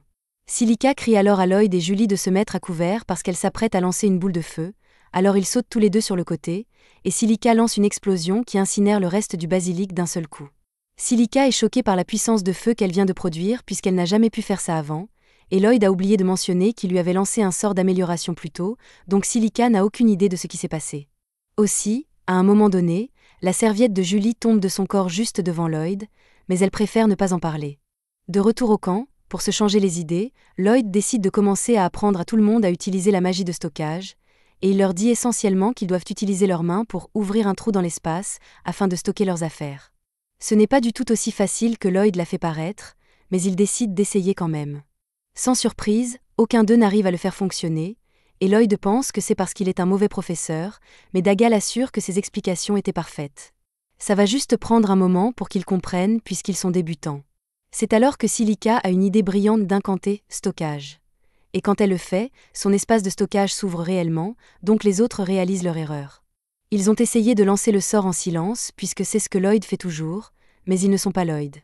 Silica crie alors à Lloyd et Julie de se mettre à couvert parce qu'elle s'apprête à lancer une boule de feu, alors ils sautent tous les deux sur le côté, et Silica lance une explosion qui incinère le reste du basilic d'un seul coup. Silica est choquée par la puissance de feu qu'elle vient de produire puisqu'elle n'a jamais pu faire ça avant, et Lloyd a oublié de mentionner qu'il lui avait lancé un sort d'amélioration plus tôt, donc Silica n'a aucune idée de ce qui s'est passé. Aussi, à un moment donné, La serviette de Julie tombe de son corps juste devant Lloyd, mais elle préfère ne pas en parler. De retour au camp, pour se changer les idées, Lloyd décide de commencer à apprendre à tout le monde à utiliser la magie de stockage, et il leur dit essentiellement qu'ils doivent utiliser leurs mains pour ouvrir un trou dans l'espace afin de stocker leurs affaires. Ce n'est pas du tout aussi facile que Lloyd l'a fait paraître, mais ils décident d'essayer quand même. Sans surprise, aucun d'eux n'arrive à le faire fonctionner, et Lloyd pense que c'est parce qu'il est un mauvais professeur, mais Dagal assure que ses explications étaient parfaites. Ça va juste prendre un moment pour qu'ils comprennent puisqu'ils sont débutants. C'est alors que Silica a une idée brillante d'incanter « stockage ». Et quand elle le fait, son espace de stockage s'ouvre réellement, donc les autres réalisent leur erreur. Ils ont essayé de lancer le sort en silence, puisque c'est ce que Lloyd fait toujours, mais ils ne sont pas Lloyd.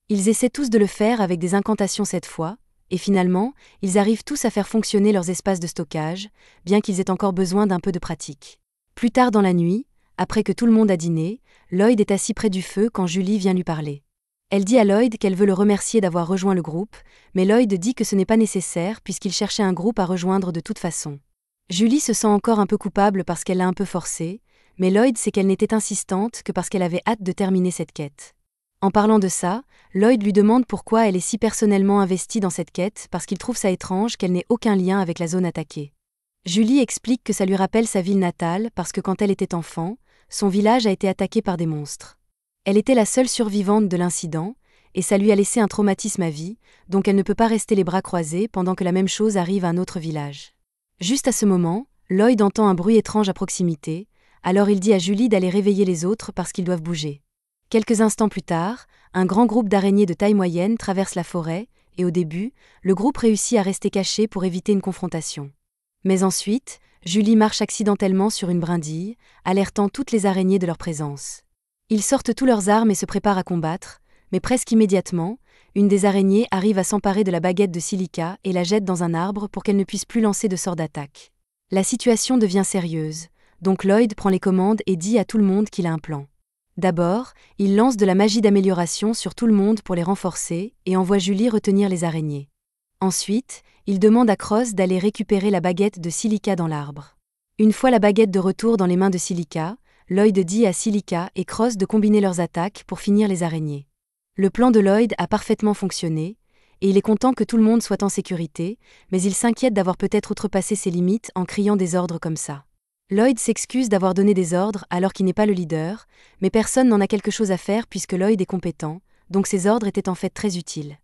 Ils essaient tous de le faire avec des incantations cette fois, et finalement, ils arrivent tous à faire fonctionner leurs espaces de stockage, bien qu'ils aient encore besoin d'un peu de pratique. Plus tard dans la nuit, après que tout le monde a dîné, Lloyd est assis près du feu quand Julie vient lui parler. Elle dit à Lloyd qu'elle veut le remercier d'avoir rejoint le groupe, mais Lloyd dit que ce n'est pas nécessaire puisqu'il cherchait un groupe à rejoindre de toute façon. Julie se sent encore un peu coupable parce qu'elle l'a un peu forcé, mais Lloyd sait qu'elle n'était insistante que parce qu'elle avait hâte de terminer cette quête. En parlant de ça, Lloyd lui demande pourquoi elle est si personnellement investie dans cette quête parce qu'il trouve ça étrange qu'elle n'ait aucun lien avec la zone attaquée. Julie explique que ça lui rappelle sa ville natale parce que quand elle était enfant, son village a été attaqué par des monstres. Elle était la seule survivante de l'incident, et ça lui a laissé un traumatisme à vie, donc elle ne peut pas rester les bras croisés pendant que la même chose arrive à un autre village. Juste à ce moment, Lloyd entend un bruit étrange à proximité, alors il dit à Julie d'aller réveiller les autres parce qu'ils doivent bouger. Quelques instants plus tard, un grand groupe d'araignées de taille moyenne traverse la forêt, et au début, le groupe réussit à rester caché pour éviter une confrontation. Mais ensuite, Julie marche accidentellement sur une brindille, alertant toutes les araignées de leur présence. Ils sortent tous leurs armes et se préparent à combattre, mais presque immédiatement, une des araignées arrive à s'emparer de la baguette de Silica et la jette dans un arbre pour qu'elle ne puisse plus lancer de sort d'attaque. La situation devient sérieuse, donc Lloyd prend les commandes et dit à tout le monde qu'il a un plan. D'abord, il lance de la magie d'amélioration sur tout le monde pour les renforcer et envoie Julie retenir les araignées. Ensuite, il demande à Cross d'aller récupérer la baguette de Silica dans l'arbre. Une fois la baguette de retour dans les mains de Silica, Lloyd dit à Silica et Cross de combiner leurs attaques pour finir les araignées. Le plan de Lloyd a parfaitement fonctionné, et il est content que tout le monde soit en sécurité, mais il s'inquiète d'avoir peut-être outrepassé ses limites en criant des ordres comme ça. Lloyd s'excuse d'avoir donné des ordres alors qu'il n'est pas le leader, mais personne n'en a quelque chose à faire puisque Lloyd est compétent, donc ses ordres étaient en fait très utiles.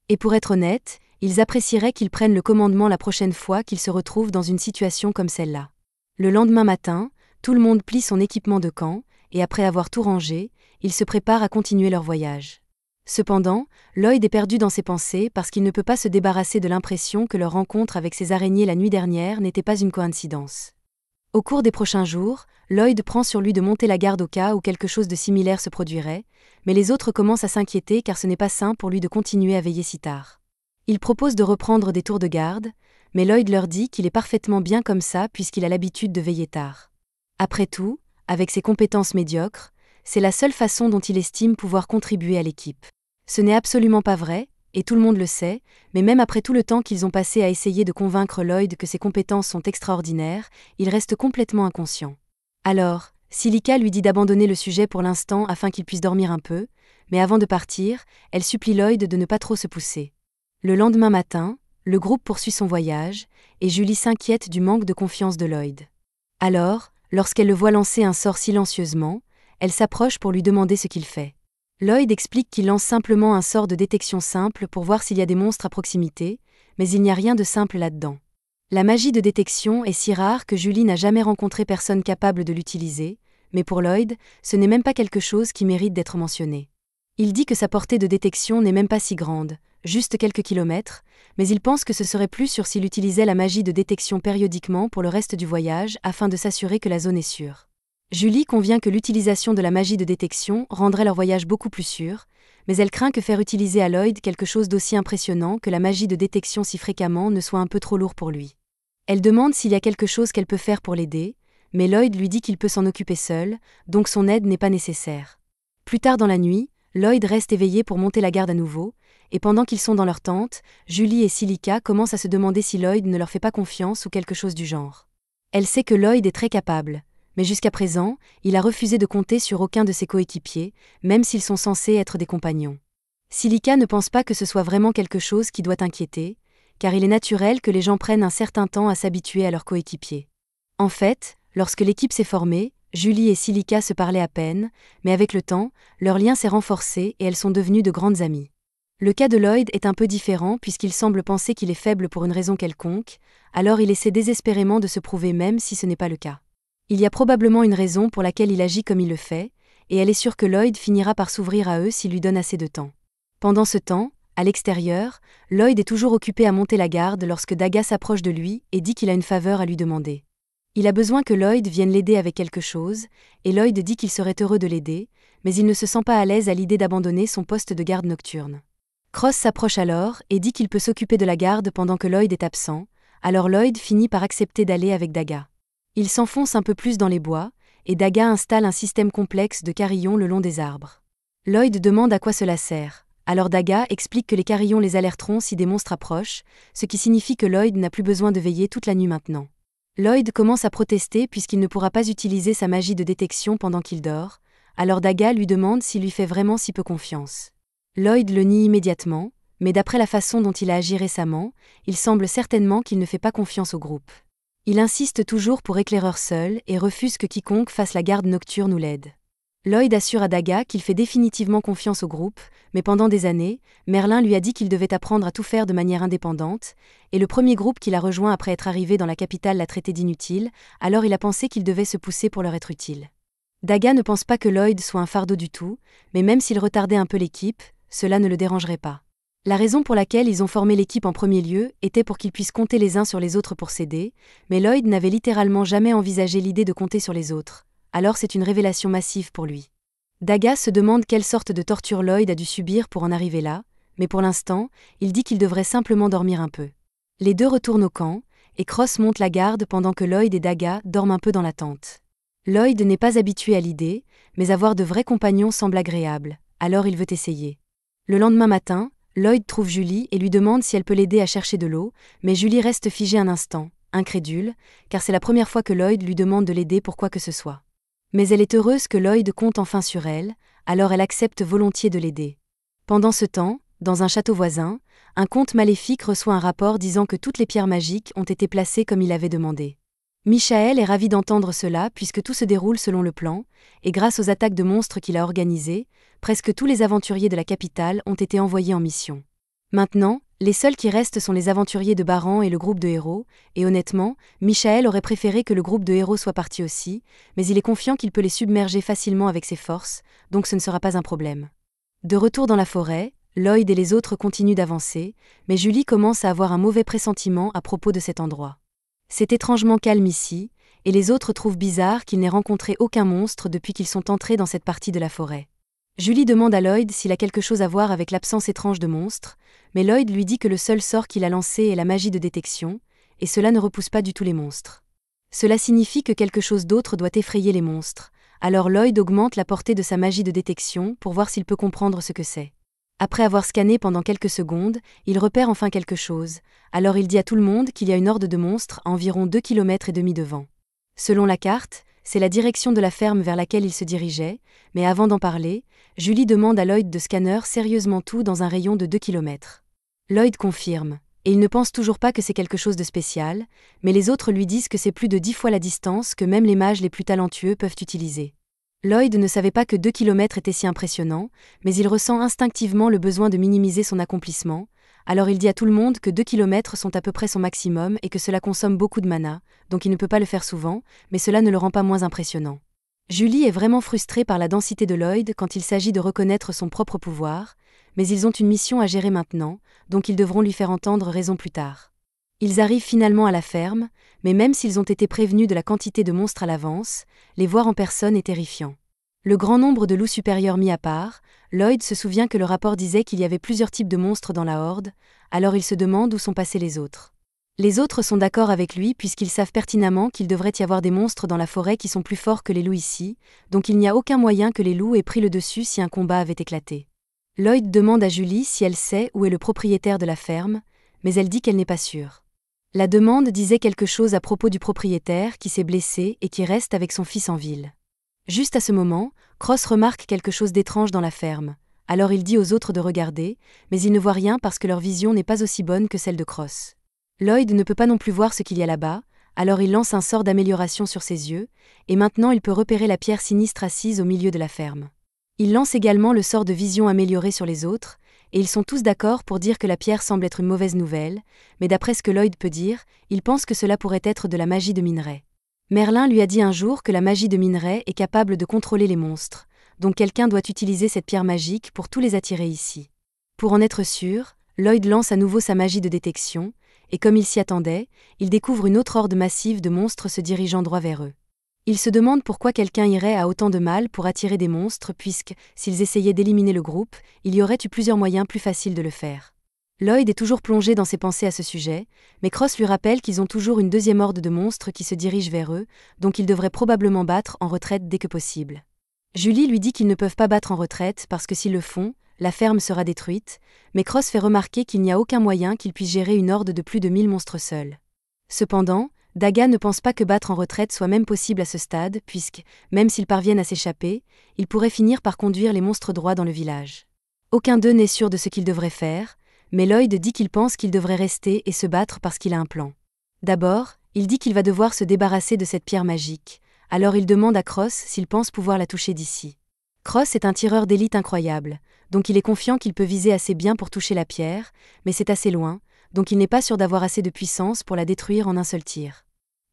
Et pour être honnête, ils apprécieraient qu'ils prennent le commandement la prochaine fois qu'ils se retrouvent dans une situation comme celle-là. Le lendemain matin, tout le monde plie son équipement de camp, et après avoir tout rangé, ils se préparent à continuer leur voyage. Cependant, Lloyd est perdu dans ses pensées parce qu'il ne peut pas se débarrasser de l'impression que leur rencontre avec ces araignées la nuit dernière n'était pas une coïncidence. Au cours des prochains jours, Lloyd prend sur lui de monter la garde au cas où quelque chose de similaire se produirait, mais les autres commencent à s'inquiéter car ce n'est pas sain pour lui de continuer à veiller si tard. Il propose de reprendre des tours de garde, mais Lloyd leur dit qu'il est parfaitement bien comme ça puisqu'il a l'habitude de veiller tard. Après tout, avec ses compétences médiocres, c'est la seule façon dont il estime pouvoir contribuer à l'équipe. Ce n'est absolument pas vrai, et tout le monde le sait, mais même après tout le temps qu'ils ont passé à essayer de convaincre Lloyd que ses compétences sont extraordinaires, il reste complètement inconscient. Alors, Silica lui dit d'abandonner le sujet pour l'instant afin qu'il puisse dormir un peu, mais avant de partir, elle supplie Lloyd de ne pas trop se pousser. Le lendemain matin, le groupe poursuit son voyage, et Julie s'inquiète du manque de confiance de Lloyd. Alors, lorsqu'elle le voit lancer un sort silencieusement, elle s'approche pour lui demander ce qu'il fait. Lloyd explique qu'il lance simplement un sort de détection simple pour voir s'il y a des monstres à proximité, mais il n'y a rien de simple là-dedans. La magie de détection est si rare que Julie n'a jamais rencontré personne capable de l'utiliser, mais pour Lloyd, ce n'est même pas quelque chose qui mérite d'être mentionné. Il dit que sa portée de détection n'est même pas si grande, juste quelques kilomètres, mais il pense que ce serait plus sûr s'il utilisait la magie de détection périodiquement pour le reste du voyage afin de s'assurer que la zone est sûre. Julie convient que l'utilisation de la magie de détection rendrait leur voyage beaucoup plus sûr, mais elle craint que faire utiliser à Lloyd quelque chose d'aussi impressionnant que la magie de détection si fréquemment ne soit un peu trop lourd pour lui. Elle demande s'il y a quelque chose qu'elle peut faire pour l'aider, mais Lloyd lui dit qu'il peut s'en occuper seul, donc son aide n'est pas nécessaire. Plus tard dans la nuit, Lloyd reste éveillé pour monter la garde à nouveau, et pendant qu'ils sont dans leur tente, Julie et Silica commencent à se demander si Lloyd ne leur fait pas confiance ou quelque chose du genre. Elle sait que Lloyd est très capable, Mais jusqu'à présent, il a refusé de compter sur aucun de ses coéquipiers, même s'ils sont censés être des compagnons. Silica ne pense pas que ce soit vraiment quelque chose qui doit inquiéter, car il est naturel que les gens prennent un certain temps à s'habituer à leurs coéquipiers. En fait, lorsque l'équipe s'est formée, Julie et Silica se parlaient à peine, mais avec le temps, leur lien s'est renforcé et elles sont devenues de grandes amies. Le cas de Lloyd est un peu différent puisqu'il semble penser qu'il est faible pour une raison quelconque, alors il essaie désespérément de se prouver même si ce n'est pas le cas. Il y a probablement une raison pour laquelle il agit comme il le fait, et elle est sûre que Lloyd finira par s'ouvrir à eux s'il lui donne assez de temps. Pendant ce temps, à l'extérieur, Lloyd est toujours occupé à monter la garde lorsque Daga s'approche de lui et dit qu'il a une faveur à lui demander. Il a besoin que Lloyd vienne l'aider avec quelque chose, et Lloyd dit qu'il serait heureux de l'aider, mais il ne se sent pas à l'aise à l'idée d'abandonner son poste de garde nocturne. Cross s'approche alors et dit qu'il peut s'occuper de la garde pendant que Lloyd est absent, alors Lloyd finit par accepter d'aller avec Daga. Il s'enfonce un peu plus dans les bois, et Daga installe un système complexe de carillons le long des arbres. Lloyd demande à quoi cela sert. Alors Daga explique que les carillons les alerteront si des monstres approchent, ce qui signifie que Lloyd n'a plus besoin de veiller toute la nuit maintenant. Lloyd commence à protester puisqu'il ne pourra pas utiliser sa magie de détection pendant qu'il dort, alors Daga lui demande s'il lui fait vraiment si peu confiance. Lloyd le nie immédiatement, mais d'après la façon dont il a agi récemment, il semble certainement qu'il ne fait pas confiance au groupe. Il insiste toujours pour éclaireur seul et refuse que quiconque fasse la garde nocturne ou l'aide. Lloyd assure à Daga qu'il fait définitivement confiance au groupe, mais pendant des années, Merlin lui a dit qu'il devait apprendre à tout faire de manière indépendante, et le premier groupe qu'il a rejoint après être arrivé dans la capitale l'a traité d'inutile, alors il a pensé qu'il devait se pousser pour leur être utile. Daga ne pense pas que Lloyd soit un fardeau du tout, mais même s'il retardait un peu l'équipe, cela ne le dérangerait pas. La raison pour laquelle ils ont formé l'équipe en premier lieu était pour qu'ils puissent compter les uns sur les autres pour s'aider, mais Lloyd n'avait littéralement jamais envisagé l'idée de compter sur les autres. Alors c'est une révélation massive pour lui. Daga se demande quelle sorte de torture Lloyd a dû subir pour en arriver là, mais pour l'instant, il dit qu'il devrait simplement dormir un peu. Les deux retournent au camp, et Cross monte la garde pendant que Lloyd et Daga dorment un peu dans la tente. Lloyd n'est pas habitué à l'idée, mais avoir de vrais compagnons semble agréable, alors il veut essayer. Le lendemain matin, Lloyd trouve Julie et lui demande si elle peut l'aider à chercher de l'eau, mais Julie reste figée un instant, incrédule, car c'est la première fois que Lloyd lui demande de l'aider pour quoi que ce soit. Mais elle est heureuse que Lloyd compte enfin sur elle, alors elle accepte volontiers de l'aider. Pendant ce temps, dans un château voisin, un comte maléfique reçoit un rapport disant que toutes les pierres magiques ont été placées comme il avait demandé. Michael est ravi d'entendre cela puisque tout se déroule selon le plan, et grâce aux attaques de monstres qu'il a organisées, presque tous les aventuriers de la capitale ont été envoyés en mission. Maintenant, les seuls qui restent sont les aventuriers de Baran et le groupe de héros, et honnêtement, Michael aurait préféré que le groupe de héros soit parti aussi, mais il est confiant qu'il peut les submerger facilement avec ses forces, donc ce ne sera pas un problème. De retour dans la forêt, Lloyd et les autres continuent d'avancer, mais Julie commence à avoir un mauvais pressentiment à propos de cet endroit. C'est étrangement calme ici, et les autres trouvent bizarre qu'ils n'aient rencontré aucun monstre depuis qu'ils sont entrés dans cette partie de la forêt. Julie demande à Lloyd s'il a quelque chose à voir avec l'absence étrange de monstres, mais Lloyd lui dit que le seul sort qu'il a lancé est la magie de détection, et cela ne repousse pas du tout les monstres. Cela signifie que quelque chose d'autre doit effrayer les monstres, alors Lloyd augmente la portée de sa magie de détection pour voir s'il peut comprendre ce que c'est. Après avoir scanné pendant quelques secondes, il repère enfin quelque chose, alors il dit à tout le monde qu'il y a une horde de monstres à environ 2,5 km devant. Selon la carte, c'est la direction de la ferme vers laquelle il se dirigeait, mais avant d'en parler, Julie demande à Lloyd de scanner sérieusement tout dans un rayon de 2 km. Lloyd confirme, et il ne pense toujours pas que c'est quelque chose de spécial, mais les autres lui disent que c'est plus de 10 fois la distance que même les mages les plus talentueux peuvent utiliser. Lloyd ne savait pas que 2 km était si impressionnant, mais il ressent instinctivement le besoin de minimiser son accomplissement, alors il dit à tout le monde que 2 km sont à peu près son maximum et que cela consomme beaucoup de mana, donc il ne peut pas le faire souvent, mais cela ne le rend pas moins impressionnant. Julie est vraiment frustrée par la densité de Lloyd quand il s'agit de reconnaître son propre pouvoir, mais ils ont une mission à gérer maintenant, donc ils devront lui faire entendre raison plus tard. Ils arrivent finalement à la ferme, mais même s'ils ont été prévenus de la quantité de monstres à l'avance, les voir en personne est terrifiant. Le grand nombre de loups supérieurs mis à part, Lloyd se souvient que le rapport disait qu'il y avait plusieurs types de monstres dans la horde, alors il se demande où sont passés les autres. Les autres sont d'accord avec lui puisqu'ils savent pertinemment qu'il devrait y avoir des monstres dans la forêt qui sont plus forts que les loups ici, donc il n'y a aucun moyen que les loups aient pris le dessus si un combat avait éclaté. Lloyd demande à Julie si elle sait où est le propriétaire de la ferme, mais elle dit qu'elle n'est pas sûre. La demande disait quelque chose à propos du propriétaire qui s'est blessé et qui reste avec son fils en ville. Juste à ce moment, Cross remarque quelque chose d'étrange dans la ferme. Alors il dit aux autres de regarder, mais ils ne voient rien parce que leur vision n'est pas aussi bonne que celle de Cross. Lloyd ne peut pas non plus voir ce qu'il y a là-bas, alors il lance un sort d'amélioration sur ses yeux, et maintenant il peut repérer la pierre sinistre assise au milieu de la ferme. Il lance également le sort de vision amélioré sur les autres, et ils sont tous d'accord pour dire que la pierre semble être une mauvaise nouvelle, mais d'après ce que Lloyd peut dire, il pense que cela pourrait être de la magie de minerai. Merlin lui a dit un jour que la magie de minerai est capable de contrôler les monstres, donc quelqu'un doit utiliser cette pierre magique pour tous les attirer ici. Pour en être sûr, Lloyd lance à nouveau sa magie de détection, et comme il s'y attendait, il découvre une autre horde massive de monstres se dirigeant droit vers eux. Il se demande pourquoi quelqu'un irait à autant de mal pour attirer des monstres puisque, s'ils essayaient d'éliminer le groupe, il y aurait eu plusieurs moyens plus faciles de le faire. Lloyd est toujours plongé dans ses pensées à ce sujet, mais Cross lui rappelle qu'ils ont toujours une deuxième horde de monstres qui se dirige vers eux, donc ils devraient probablement battre en retraite dès que possible. Julie lui dit qu'ils ne peuvent pas battre en retraite parce que s'ils le font, la ferme sera détruite, mais Cross fait remarquer qu'il n'y a aucun moyen qu'ils puissent gérer une horde de plus de 1000 monstres seuls. Cependant, Daga ne pense pas que battre en retraite soit même possible à ce stade, puisque, même s'ils parviennent à s'échapper, ils pourraient finir par conduire les monstres droits dans le village. Aucun d'eux n'est sûr de ce qu'ils devraient faire, mais Lloyd dit qu'il pense qu'il devrait rester et se battre parce qu'il a un plan. D'abord, il dit qu'il va devoir se débarrasser de cette pierre magique, alors il demande à Cross s'il pense pouvoir la toucher d'ici. Cross est un tireur d'élite incroyable, donc il est confiant qu'il peut viser assez bien pour toucher la pierre, mais c'est assez loin, donc il n'est pas sûr d'avoir assez de puissance pour la détruire en un seul tir.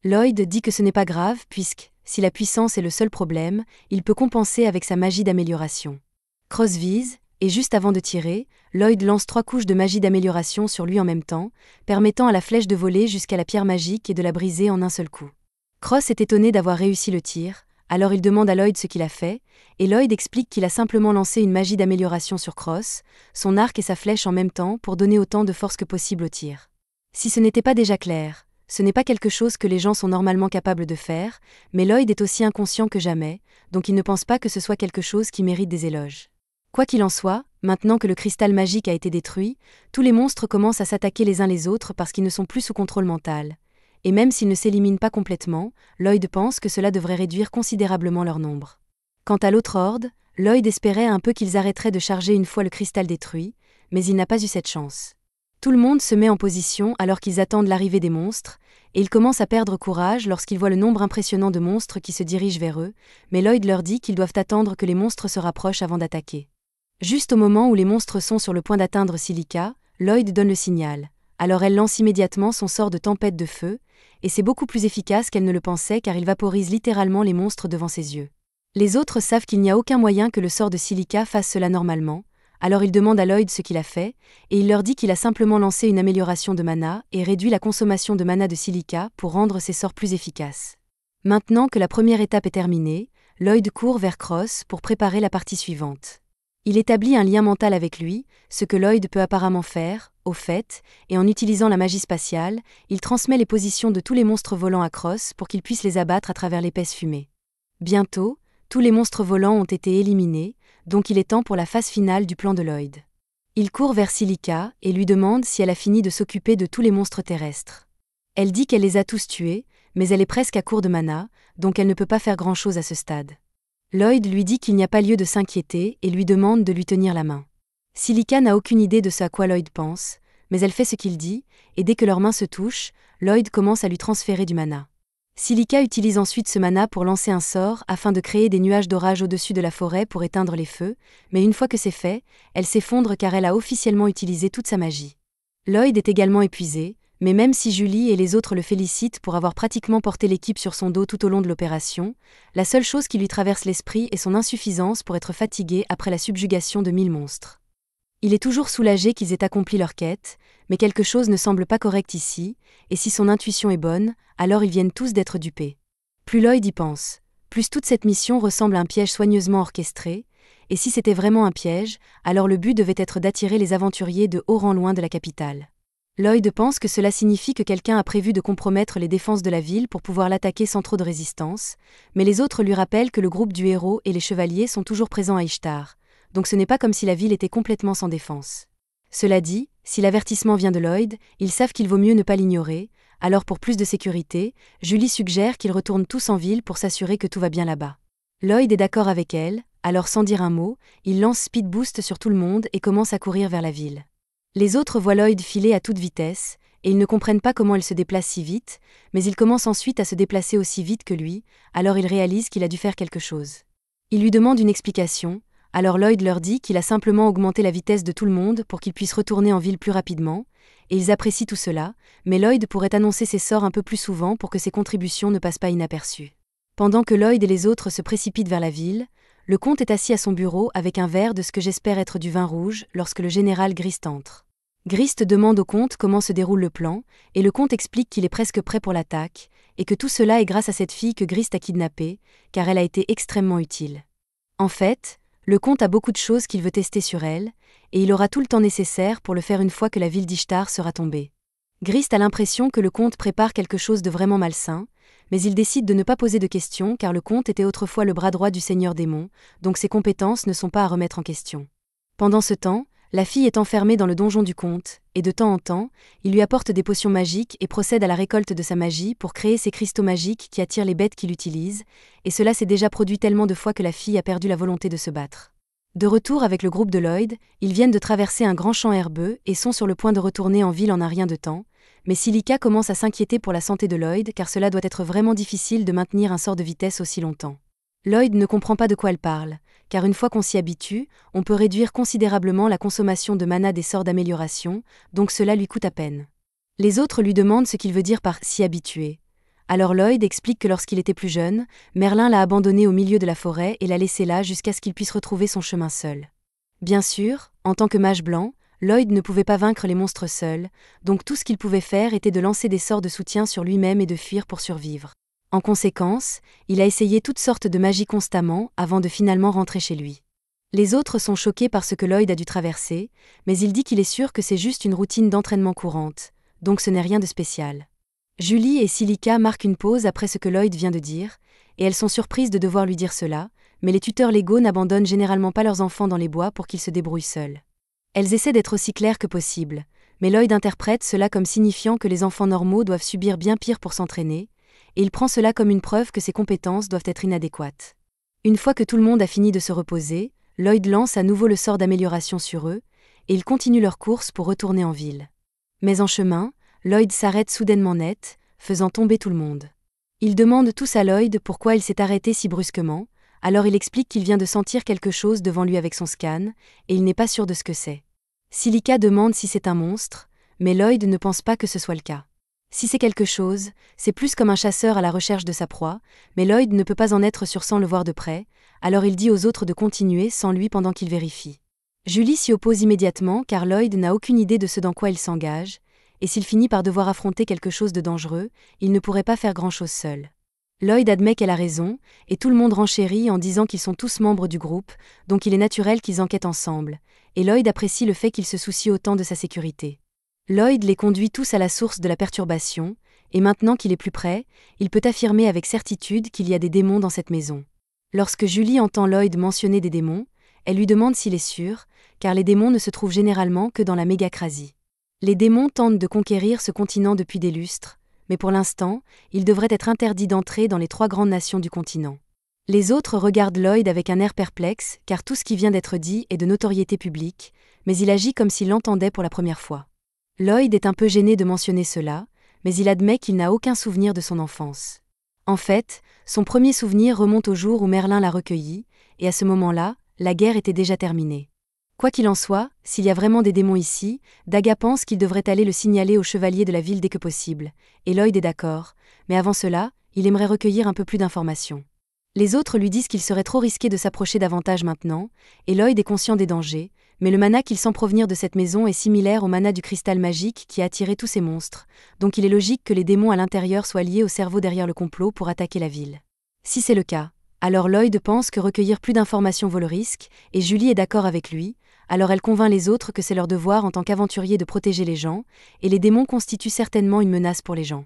Lloyd dit que ce n'est pas grave puisque, si la puissance est le seul problème, il peut compenser avec sa magie d'amélioration. Cross vise, et juste avant de tirer, Lloyd lance 3 couches de magie d'amélioration sur lui en même temps, permettant à la flèche de voler jusqu'à la pierre magique et de la briser en un seul coup. Cross est étonné d'avoir réussi le tir, alors il demande à Lloyd ce qu'il a fait, et Lloyd explique qu'il a simplement lancé une magie d'amélioration sur Cross, son arc et sa flèche en même temps pour donner autant de force que possible au tir. Si ce n'était pas déjà clair, ce n'est pas quelque chose que les gens sont normalement capables de faire, mais Lloyd est aussi inconscient que jamais, donc il ne pense pas que ce soit quelque chose qui mérite des éloges. Quoi qu'il en soit, maintenant que le cristal magique a été détruit, tous les monstres commencent à s'attaquer les uns les autres parce qu'ils ne sont plus sous contrôle mental. Et même s'ils ne s'éliminent pas complètement, Lloyd pense que cela devrait réduire considérablement leur nombre. Quant à l'autre horde, Lloyd espérait un peu qu'ils arrêteraient de charger une fois le cristal détruit, mais il n'a pas eu cette chance. Tout le monde se met en position alors qu'ils attendent l'arrivée des monstres, et ils commencent à perdre courage lorsqu'ils voient le nombre impressionnant de monstres qui se dirigent vers eux, mais Lloyd leur dit qu'ils doivent attendre que les monstres se rapprochent avant d'attaquer. Juste au moment où les monstres sont sur le point d'atteindre Silica, Lloyd donne le signal. Alors elle lance immédiatement son sort de tempête de feu, et c'est beaucoup plus efficace qu'elle ne le pensait car il vaporise littéralement les monstres devant ses yeux. Les autres savent qu'il n'y a aucun moyen que le sort de Silica fasse cela normalement, alors ils demandent à Lloyd ce qu'il a fait, et il leur dit qu'il a simplement lancé une amélioration de mana et réduit la consommation de mana de Silica pour rendre ses sorts plus efficaces. Maintenant que la première étape est terminée, Lloyd court vers Cross pour préparer la partie suivante. Il établit un lien mental avec lui, ce que Lloyd peut apparemment faire, au fait, et en utilisant la magie spatiale, il transmet les positions de tous les monstres volants à Cross pour qu'il puisse les abattre à travers l'épaisse fumée. Bientôt, tous les monstres volants ont été éliminés, donc il est temps pour la phase finale du plan de Lloyd. Il court vers Silica et lui demande si elle a fini de s'occuper de tous les monstres terrestres. Elle dit qu'elle les a tous tués, mais elle est presque à court de mana, donc elle ne peut pas faire grand-chose à ce stade. Lloyd lui dit qu'il n'y a pas lieu de s'inquiéter et lui demande de lui tenir la main. Silica n'a aucune idée de ce à quoi Lloyd pense, mais elle fait ce qu'il dit, et dès que leurs mains se touchent, Lloyd commence à lui transférer du mana. Silica utilise ensuite ce mana pour lancer un sort afin de créer des nuages d'orage au-dessus de la forêt pour éteindre les feux, mais une fois que c'est fait, elle s'effondre car elle a officiellement utilisé toute sa magie. Lloyd est également épuisé, mais même si Julie et les autres le félicitent pour avoir pratiquement porté l'équipe sur son dos tout au long de l'opération, la seule chose qui lui traverse l'esprit est son insuffisance pour être fatigué après la subjugation de 1000 monstres. Il est toujours soulagé qu'ils aient accompli leur quête, mais quelque chose ne semble pas correct ici, et si son intuition est bonne, alors ils viennent tous d'être dupés. Plus Lloyd y pense, plus toute cette mission ressemble à un piège soigneusement orchestré, et si c'était vraiment un piège, alors le but devait être d'attirer les aventuriers de haut rang loin de la capitale. Lloyd pense que cela signifie que quelqu'un a prévu de compromettre les défenses de la ville pour pouvoir l'attaquer sans trop de résistance, mais les autres lui rappellent que le groupe du héros et les chevaliers sont toujours présents à Ishtar, donc ce n'est pas comme si la ville était complètement sans défense. Cela dit, si l'avertissement vient de Lloyd, ils savent qu'il vaut mieux ne pas l'ignorer, Alors pour plus de sécurité, Julie suggère qu'ils retournent tous en ville pour s'assurer que tout va bien là-bas. Lloyd est d'accord avec elle, alors sans dire un mot, il lance Speed Boost sur tout le monde et commence à courir vers la ville. Les autres voient Lloyd filer à toute vitesse, et ils ne comprennent pas comment elle se déplace si vite, mais ils commencent ensuite à se déplacer aussi vite que lui, alors ils réalisent qu'il a dû faire quelque chose. Ils lui demandent une explication, alors Lloyd leur dit qu'il a simplement augmenté la vitesse de tout le monde pour qu'ils puissent retourner en ville plus rapidement, et ils apprécient tout cela, mais Lloyd pourrait annoncer ses sorts un peu plus souvent pour que ses contributions ne passent pas inaperçues. Pendant que Lloyd et les autres se précipitent vers la ville, le comte est assis à son bureau avec un verre de ce que j'espère être du vin rouge lorsque le général Grist entre. Grist demande au comte comment se déroule le plan, et le comte explique qu'il est presque prêt pour l'attaque, et que tout cela est grâce à cette fille que Grist a kidnappée, car elle a été extrêmement utile. En fait, le comte a beaucoup de choses qu'il veut tester sur elle, et il aura tout le temps nécessaire pour le faire une fois que la ville d'Ishtar sera tombée. Grist a l'impression que le comte prépare quelque chose de vraiment malsain, mais il décide de ne pas poser de questions car le comte était autrefois le bras droit du seigneur démon, donc ses compétences ne sont pas à remettre en question. Pendant ce temps, la fille est enfermée dans le donjon du comte, et de temps en temps, il lui apporte des potions magiques et procède à la récolte de sa magie pour créer ces cristaux magiques qui attirent les bêtes qu'il utilise, et cela s'est déjà produit tellement de fois que la fille a perdu la volonté de se battre. De retour avec le groupe de Lloyd, ils viennent de traverser un grand champ herbeux et sont sur le point de retourner en ville en un rien de temps, mais Silica commence à s'inquiéter pour la santé de Lloyd car cela doit être vraiment difficile de maintenir un sort de vitesse aussi longtemps. Lloyd ne comprend pas de quoi elle parle, car une fois qu'on s'y habitue, on peut réduire considérablement la consommation de mana des sorts d'amélioration, donc cela lui coûte à peine. Les autres lui demandent ce qu'il veut dire par « s'y habituer ». Alors Lloyd explique que lorsqu'il était plus jeune, Merlin l'a abandonné au milieu de la forêt et l'a laissé là jusqu'à ce qu'il puisse retrouver son chemin seul. Bien sûr, en tant que mage blanc, Lloyd ne pouvait pas vaincre les monstres seul, donc tout ce qu'il pouvait faire était de lancer des sorts de soutien sur lui-même et de fuir pour survivre. En conséquence, il a essayé toutes sortes de magies constamment avant de finalement rentrer chez lui. Les autres sont choqués par ce que Lloyd a dû traverser, mais il dit qu'il est sûr que c'est juste une routine d'entraînement courante, donc ce n'est rien de spécial. Julie et Silica marquent une pause après ce que Lloyd vient de dire, et elles sont surprises de devoir lui dire cela, mais les tuteurs légaux n'abandonnent généralement pas leurs enfants dans les bois pour qu'ils se débrouillent seuls. Elles essaient d'être aussi claires que possible, mais Lloyd interprète cela comme signifiant que les enfants normaux doivent subir bien pire pour s'entraîner, et il prend cela comme une preuve que ses compétences doivent être inadéquates. Une fois que tout le monde a fini de se reposer, Lloyd lance à nouveau le sort d'amélioration sur eux, et ils continuent leur course pour retourner en ville. Mais en chemin, Lloyd s'arrête soudainement net, faisant tomber tout le monde. Ils demandent tous à Lloyd pourquoi il s'est arrêté si brusquement, alors il explique qu'il vient de sentir quelque chose devant lui avec son scan, et il n'est pas sûr de ce que c'est. Silica demande si c'est un monstre, mais Lloyd ne pense pas que ce soit le cas. Si c'est quelque chose, c'est plus comme un chasseur à la recherche de sa proie, mais Lloyd ne peut pas en être sûr sans le voir de près, alors il dit aux autres de continuer sans lui pendant qu'il vérifie. Julie s'y oppose immédiatement car Lloyd n'a aucune idée de ce dans quoi il s'engage, et s'il finit par devoir affronter quelque chose de dangereux, il ne pourrait pas faire grand-chose seul. Lloyd admet qu'elle a raison, et tout le monde renchérit en disant qu'ils sont tous membres du groupe, donc il est naturel qu'ils enquêtent ensemble, et Lloyd apprécie le fait qu'il se soucie autant de sa sécurité. Lloyd les conduit tous à la source de la perturbation, et maintenant qu'il est plus près, il peut affirmer avec certitude qu'il y a des démons dans cette maison. Lorsque Julie entend Lloyd mentionner des démons, elle lui demande s'il est sûr, car les démons ne se trouvent généralement que dans la mégacrasie. Les démons tentent de conquérir ce continent depuis des lustres, mais pour l'instant, ils devraient être interdits d'entrer dans les 3 grandes nations du continent. Les autres regardent Lloyd avec un air perplexe, car tout ce qui vient d'être dit est de notoriété publique, mais il agit comme s'il l'entendait pour la première fois. Lloyd est un peu gêné de mentionner cela, mais il admet qu'il n'a aucun souvenir de son enfance. En fait, son premier souvenir remonte au jour où Merlin l'a recueilli, et à ce moment-là, la guerre était déjà terminée. Quoi qu'il en soit, s'il y a vraiment des démons ici, Daga pense qu'il devrait aller le signaler au chevalier de la ville dès que possible, et Lloyd est d'accord, mais avant cela, il aimerait recueillir un peu plus d'informations. Les autres lui disent qu'il serait trop risqué de s'approcher davantage maintenant, et Lloyd est conscient des dangers, mais le mana qu'il sent provenir de cette maison est similaire au mana du cristal magique qui a attiré tous ces monstres, donc il est logique que les démons à l'intérieur soient liés au cerveau derrière le complot pour attaquer la ville. Si c'est le cas, alors Lloyd pense que recueillir plus d'informations vaut le risque, et Julie est d'accord avec lui, alors elle convainc les autres que c'est leur devoir en tant qu'aventuriers de protéger les gens, et les démons constituent certainement une menace pour les gens.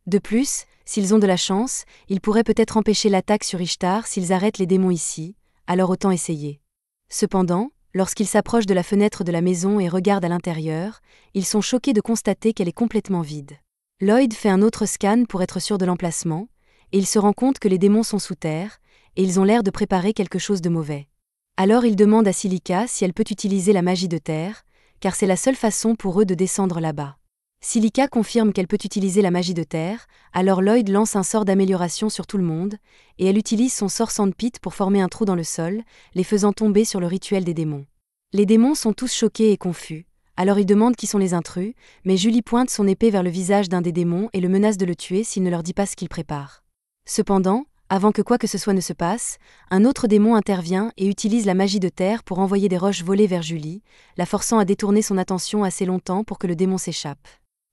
De plus, s'ils ont de la chance, ils pourraient peut-être empêcher l'attaque sur Ishtar s'ils arrêtent les démons ici, alors autant essayer. Cependant, lorsqu'ils s'approchent de la fenêtre de la maison et regardent à l'intérieur, ils sont choqués de constater qu'elle est complètement vide. Lloyd fait un autre scan pour être sûr de l'emplacement, et il se rend compte que les démons sont sous terre, et ils ont l'air de préparer quelque chose de mauvais. Alors il demande à Silica si elle peut utiliser la magie de terre, car c'est la seule façon pour eux de descendre là-bas. Silica confirme qu'elle peut utiliser la magie de terre, alors Lloyd lance un sort d'amélioration sur tout le monde, et elle utilise son sort Sandpit pour former un trou dans le sol, les faisant tomber sur le rituel des démons. Les démons sont tous choqués et confus, alors ils demandent qui sont les intrus, mais Julie pointe son épée vers le visage d'un des démons et le menace de le tuer s'il ne leur dit pas ce qu'il prépare. Cependant, avant que quoi que ce soit ne se passe, un autre démon intervient et utilise la magie de terre pour envoyer des roches volées vers Julie, la forçant à détourner son attention assez longtemps pour que le démon s'échappe.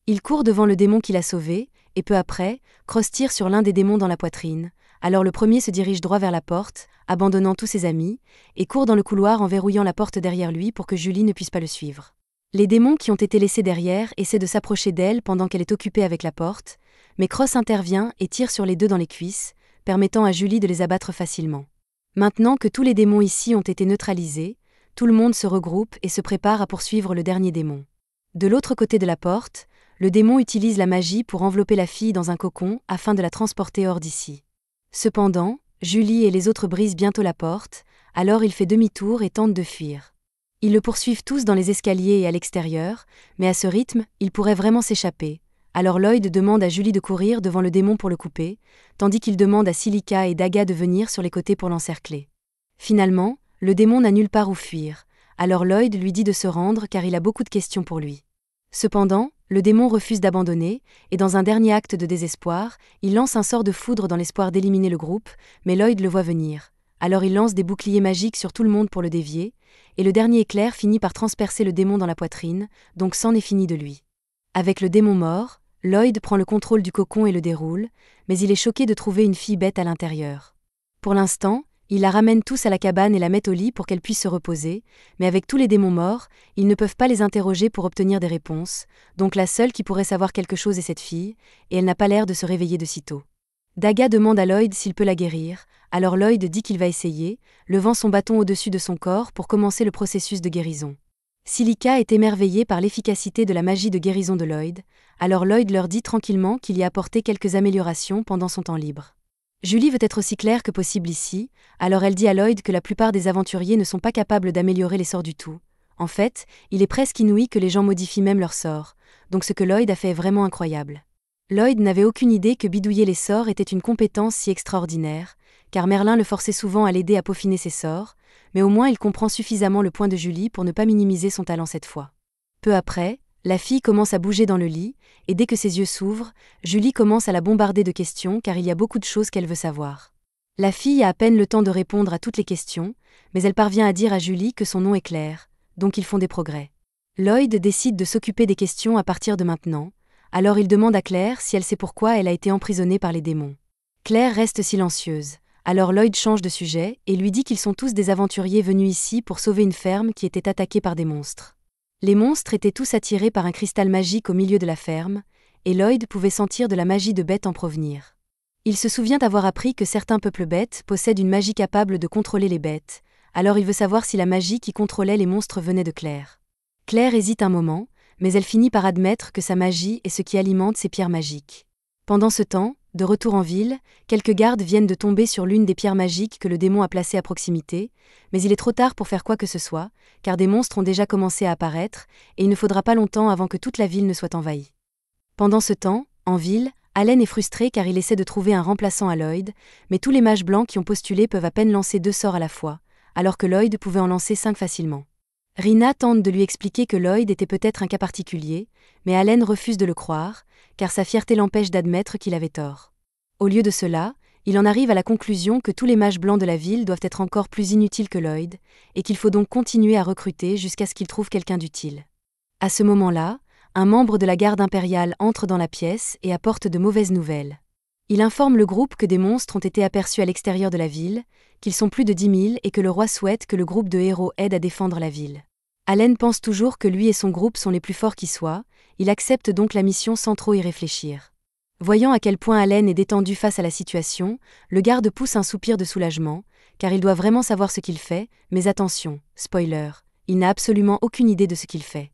Il court devant le démon qui l'a sauvé, et peu après, Cross tire sur l'un des démons dans la poitrine, alors le premier se dirige droit vers la porte, abandonnant tous ses amis, et court dans le couloir en verrouillant la porte derrière lui pour que Julie ne puisse pas le suivre. Les démons qui ont été laissés derrière essaient de s'approcher d'elle pendant qu'elle est occupée avec la porte, mais Cross intervient et tire sur les deux dans les cuisses, permettant à Julie de les abattre facilement. Maintenant que tous les démons ici ont été neutralisés, tout le monde se regroupe et se prépare à poursuivre le dernier démon. De l'autre côté de la porte, le démon utilise la magie pour envelopper la fille dans un cocon afin de la transporter hors d'ici. Cependant, Julie et les autres brisent bientôt la porte, alors il fait demi-tour et tente de fuir. Ils le poursuivent tous dans les escaliers et à l'extérieur, mais à ce rythme, il pourrait vraiment s'échapper. Alors Lloyd demande à Julie de courir devant le démon pour le couper, tandis qu'il demande à Silica et Daga de venir sur les côtés pour l'encercler. Finalement, le démon n'a nulle part où fuir, alors Lloyd lui dit de se rendre car il a beaucoup de questions pour lui. Cependant, le démon refuse d'abandonner, et dans un dernier acte de désespoir, il lance un sort de foudre dans l'espoir d'éliminer le groupe, mais Lloyd le voit venir. Alors il lance des boucliers magiques sur tout le monde pour le dévier, et le dernier éclair finit par transpercer le démon dans la poitrine, donc c'en est fini de lui. Avec le démon mort, Lloyd prend le contrôle du cocon et le déroule, mais il est choqué de trouver une fille bête à l'intérieur. Pour l'instant, ils la ramènent tous à la cabane et la mettent au lit pour qu'elle puisse se reposer, mais avec tous les démons morts, ils ne peuvent pas les interroger pour obtenir des réponses, donc la seule qui pourrait savoir quelque chose est cette fille, et elle n'a pas l'air de se réveiller de sitôt. Daga demande à Lloyd s'il peut la guérir, alors Lloyd dit qu'il va essayer, levant son bâton au-dessus de son corps pour commencer le processus de guérison. Silica est émerveillée par l'efficacité de la magie de guérison de Lloyd, alors Lloyd leur dit tranquillement qu'il y a apporté quelques améliorations pendant son temps libre. Julie veut être aussi claire que possible ici, alors elle dit à Lloyd que la plupart des aventuriers ne sont pas capables d'améliorer les sorts du tout. En fait, il est presque inouï que les gens modifient même leurs sorts, donc ce que Lloyd a fait est vraiment incroyable. Lloyd n'avait aucune idée que bidouiller les sorts était une compétence si extraordinaire, car Merlin le forçait souvent à l'aider à peaufiner ses sorts, mais au moins il comprend suffisamment le point de Julie pour ne pas minimiser son talent cette fois. Peu après, la fille commence à bouger dans le lit, et dès que ses yeux s'ouvrent, Julie commence à la bombarder de questions car il y a beaucoup de choses qu'elle veut savoir. La fille a à peine le temps de répondre à toutes les questions, mais elle parvient à dire à Julie que son nom est Claire, donc ils font des progrès. Lloyd décide de s'occuper des questions à partir de maintenant, alors il demande à Claire si elle sait pourquoi elle a été emprisonnée par les démons. Claire reste silencieuse, alors Lloyd change de sujet et lui dit qu'ils sont tous des aventuriers venus ici pour sauver une ferme qui était attaquée par des monstres. Les monstres étaient tous attirés par un cristal magique au milieu de la ferme, et Lloyd pouvait sentir de la magie de bêtes en provenir. Il se souvient avoir appris que certains peuples bêtes possèdent une magie capable de contrôler les bêtes, alors il veut savoir si la magie qui contrôlait les monstres venait de Claire. Claire hésite un moment, mais elle finit par admettre que sa magie est ce qui alimente ses pierres magiques. Pendant ce temps, de retour en ville, quelques gardes viennent de tomber sur l'une des pierres magiques que le démon a placées à proximité, mais il est trop tard pour faire quoi que ce soit, car des monstres ont déjà commencé à apparaître, et il ne faudra pas longtemps avant que toute la ville ne soit envahie. Pendant ce temps, en ville, Allen est frustré car il essaie de trouver un remplaçant à Lloyd, mais tous les mages blancs qui ont postulé peuvent à peine lancer 2 sorts à la fois, alors que Lloyd pouvait en lancer 5 facilement. Rina tente de lui expliquer que Lloyd était peut-être un cas particulier, mais Allen refuse de le croire, car sa fierté l'empêche d'admettre qu'il avait tort. Au lieu de cela, il en arrive à la conclusion que tous les mages blancs de la ville doivent être encore plus inutiles que Lloyd, et qu'il faut donc continuer à recruter jusqu'à ce qu'il trouve quelqu'un d'utile. À ce moment-là, un membre de la garde impériale entre dans la pièce et apporte de mauvaises nouvelles. Il informe le groupe que des monstres ont été aperçus à l'extérieur de la ville, qu'ils sont plus de 10 000 et que le roi souhaite que le groupe de héros aide à défendre la ville. Allen pense toujours que lui et son groupe sont les plus forts qui soient, il accepte donc la mission sans trop y réfléchir. Voyant à quel point Allen est détendu face à la situation, le garde pousse un soupir de soulagement, car il doit vraiment savoir ce qu'il fait, mais attention, spoiler, il n'a absolument aucune idée de ce qu'il fait.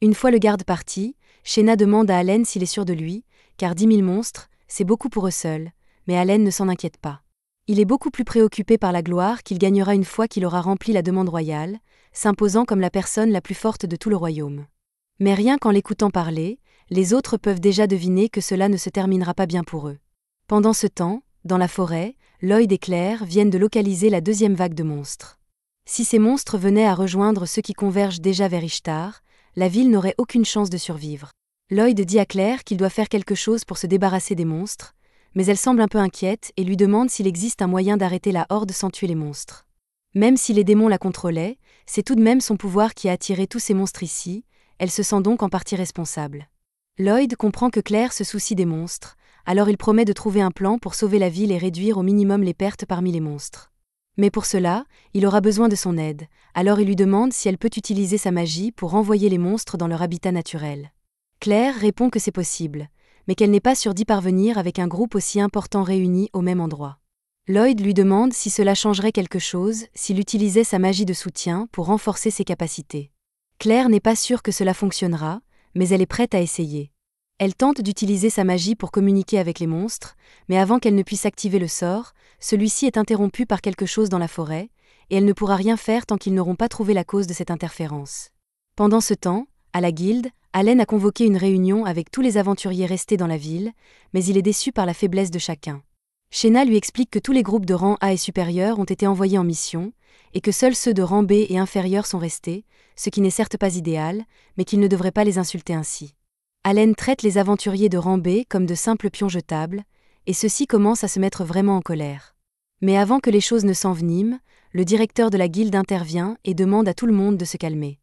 Une fois le garde parti, Shayna demande à Allen s'il est sûr de lui, car 10 000 monstres, c'est beaucoup pour eux seuls, mais Allen ne s'en inquiète pas. Il est beaucoup plus préoccupé par la gloire qu'il gagnera une fois qu'il aura rempli la demande royale, s'imposant comme la personne la plus forte de tout le royaume. Mais rien qu'en l'écoutant parler, les autres peuvent déjà deviner que cela ne se terminera pas bien pour eux. Pendant ce temps, dans la forêt, Lloyd et Claire viennent de localiser la deuxième vague de monstres. Si ces monstres venaient à rejoindre ceux qui convergent déjà vers Ishtar, la ville n'aurait aucune chance de survivre. Lloyd dit à Claire qu'il doit faire quelque chose pour se débarrasser des monstres, mais elle semble un peu inquiète et lui demande s'il existe un moyen d'arrêter la horde sans tuer les monstres. Même si les démons la contrôlaient, c'est tout de même son pouvoir qui a attiré tous ces monstres ici, elle se sent donc en partie responsable. Lloyd comprend que Claire se soucie des monstres, alors il promet de trouver un plan pour sauver la ville et réduire au minimum les pertes parmi les monstres. Mais pour cela, il aura besoin de son aide, alors il lui demande si elle peut utiliser sa magie pour renvoyer les monstres dans leur habitat naturel. Claire répond que c'est possible, mais qu'elle n'est pas sûre d'y parvenir avec un groupe aussi important réuni au même endroit. Lloyd lui demande si cela changerait quelque chose s'il utilisait sa magie de soutien pour renforcer ses capacités. Claire n'est pas sûre que cela fonctionnera, mais elle est prête à essayer. Elle tente d'utiliser sa magie pour communiquer avec les monstres, mais avant qu'elle ne puisse activer le sort, celui-ci est interrompu par quelque chose dans la forêt, et elle ne pourra rien faire tant qu'ils n'auront pas trouvé la cause de cette interférence. Pendant ce temps, à la guilde, Allen a convoqué une réunion avec tous les aventuriers restés dans la ville, mais il est déçu par la faiblesse de chacun. Shena lui explique que tous les groupes de rang A et supérieur ont été envoyés en mission, et que seuls ceux de rang B et inférieur sont restés, ce qui n'est certes pas idéal, mais qu'il ne devrait pas les insulter ainsi. Allen traite les aventuriers de rang B comme de simples pions jetables, et ceux-ci commencent à se mettre vraiment en colère. Mais avant que les choses ne s'enveniment, le directeur de la guilde intervient et demande à tout le monde de se calmer.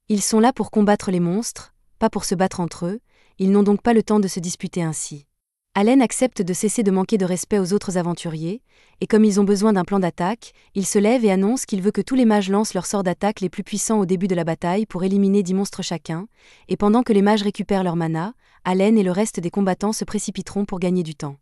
Ils sont là pour combattre les monstres, pas pour se battre entre eux, ils n'ont donc pas le temps de se disputer ainsi. Allen accepte de cesser de manquer de respect aux autres aventuriers, et comme ils ont besoin d'un plan d'attaque, il se lève et annonce qu'il veut que tous les mages lancent leurs sorts d'attaque les plus puissants au début de la bataille pour éliminer 10 monstres chacun, et pendant que les mages récupèrent leur mana, Allen et le reste des combattants se précipiteront pour gagner du temps.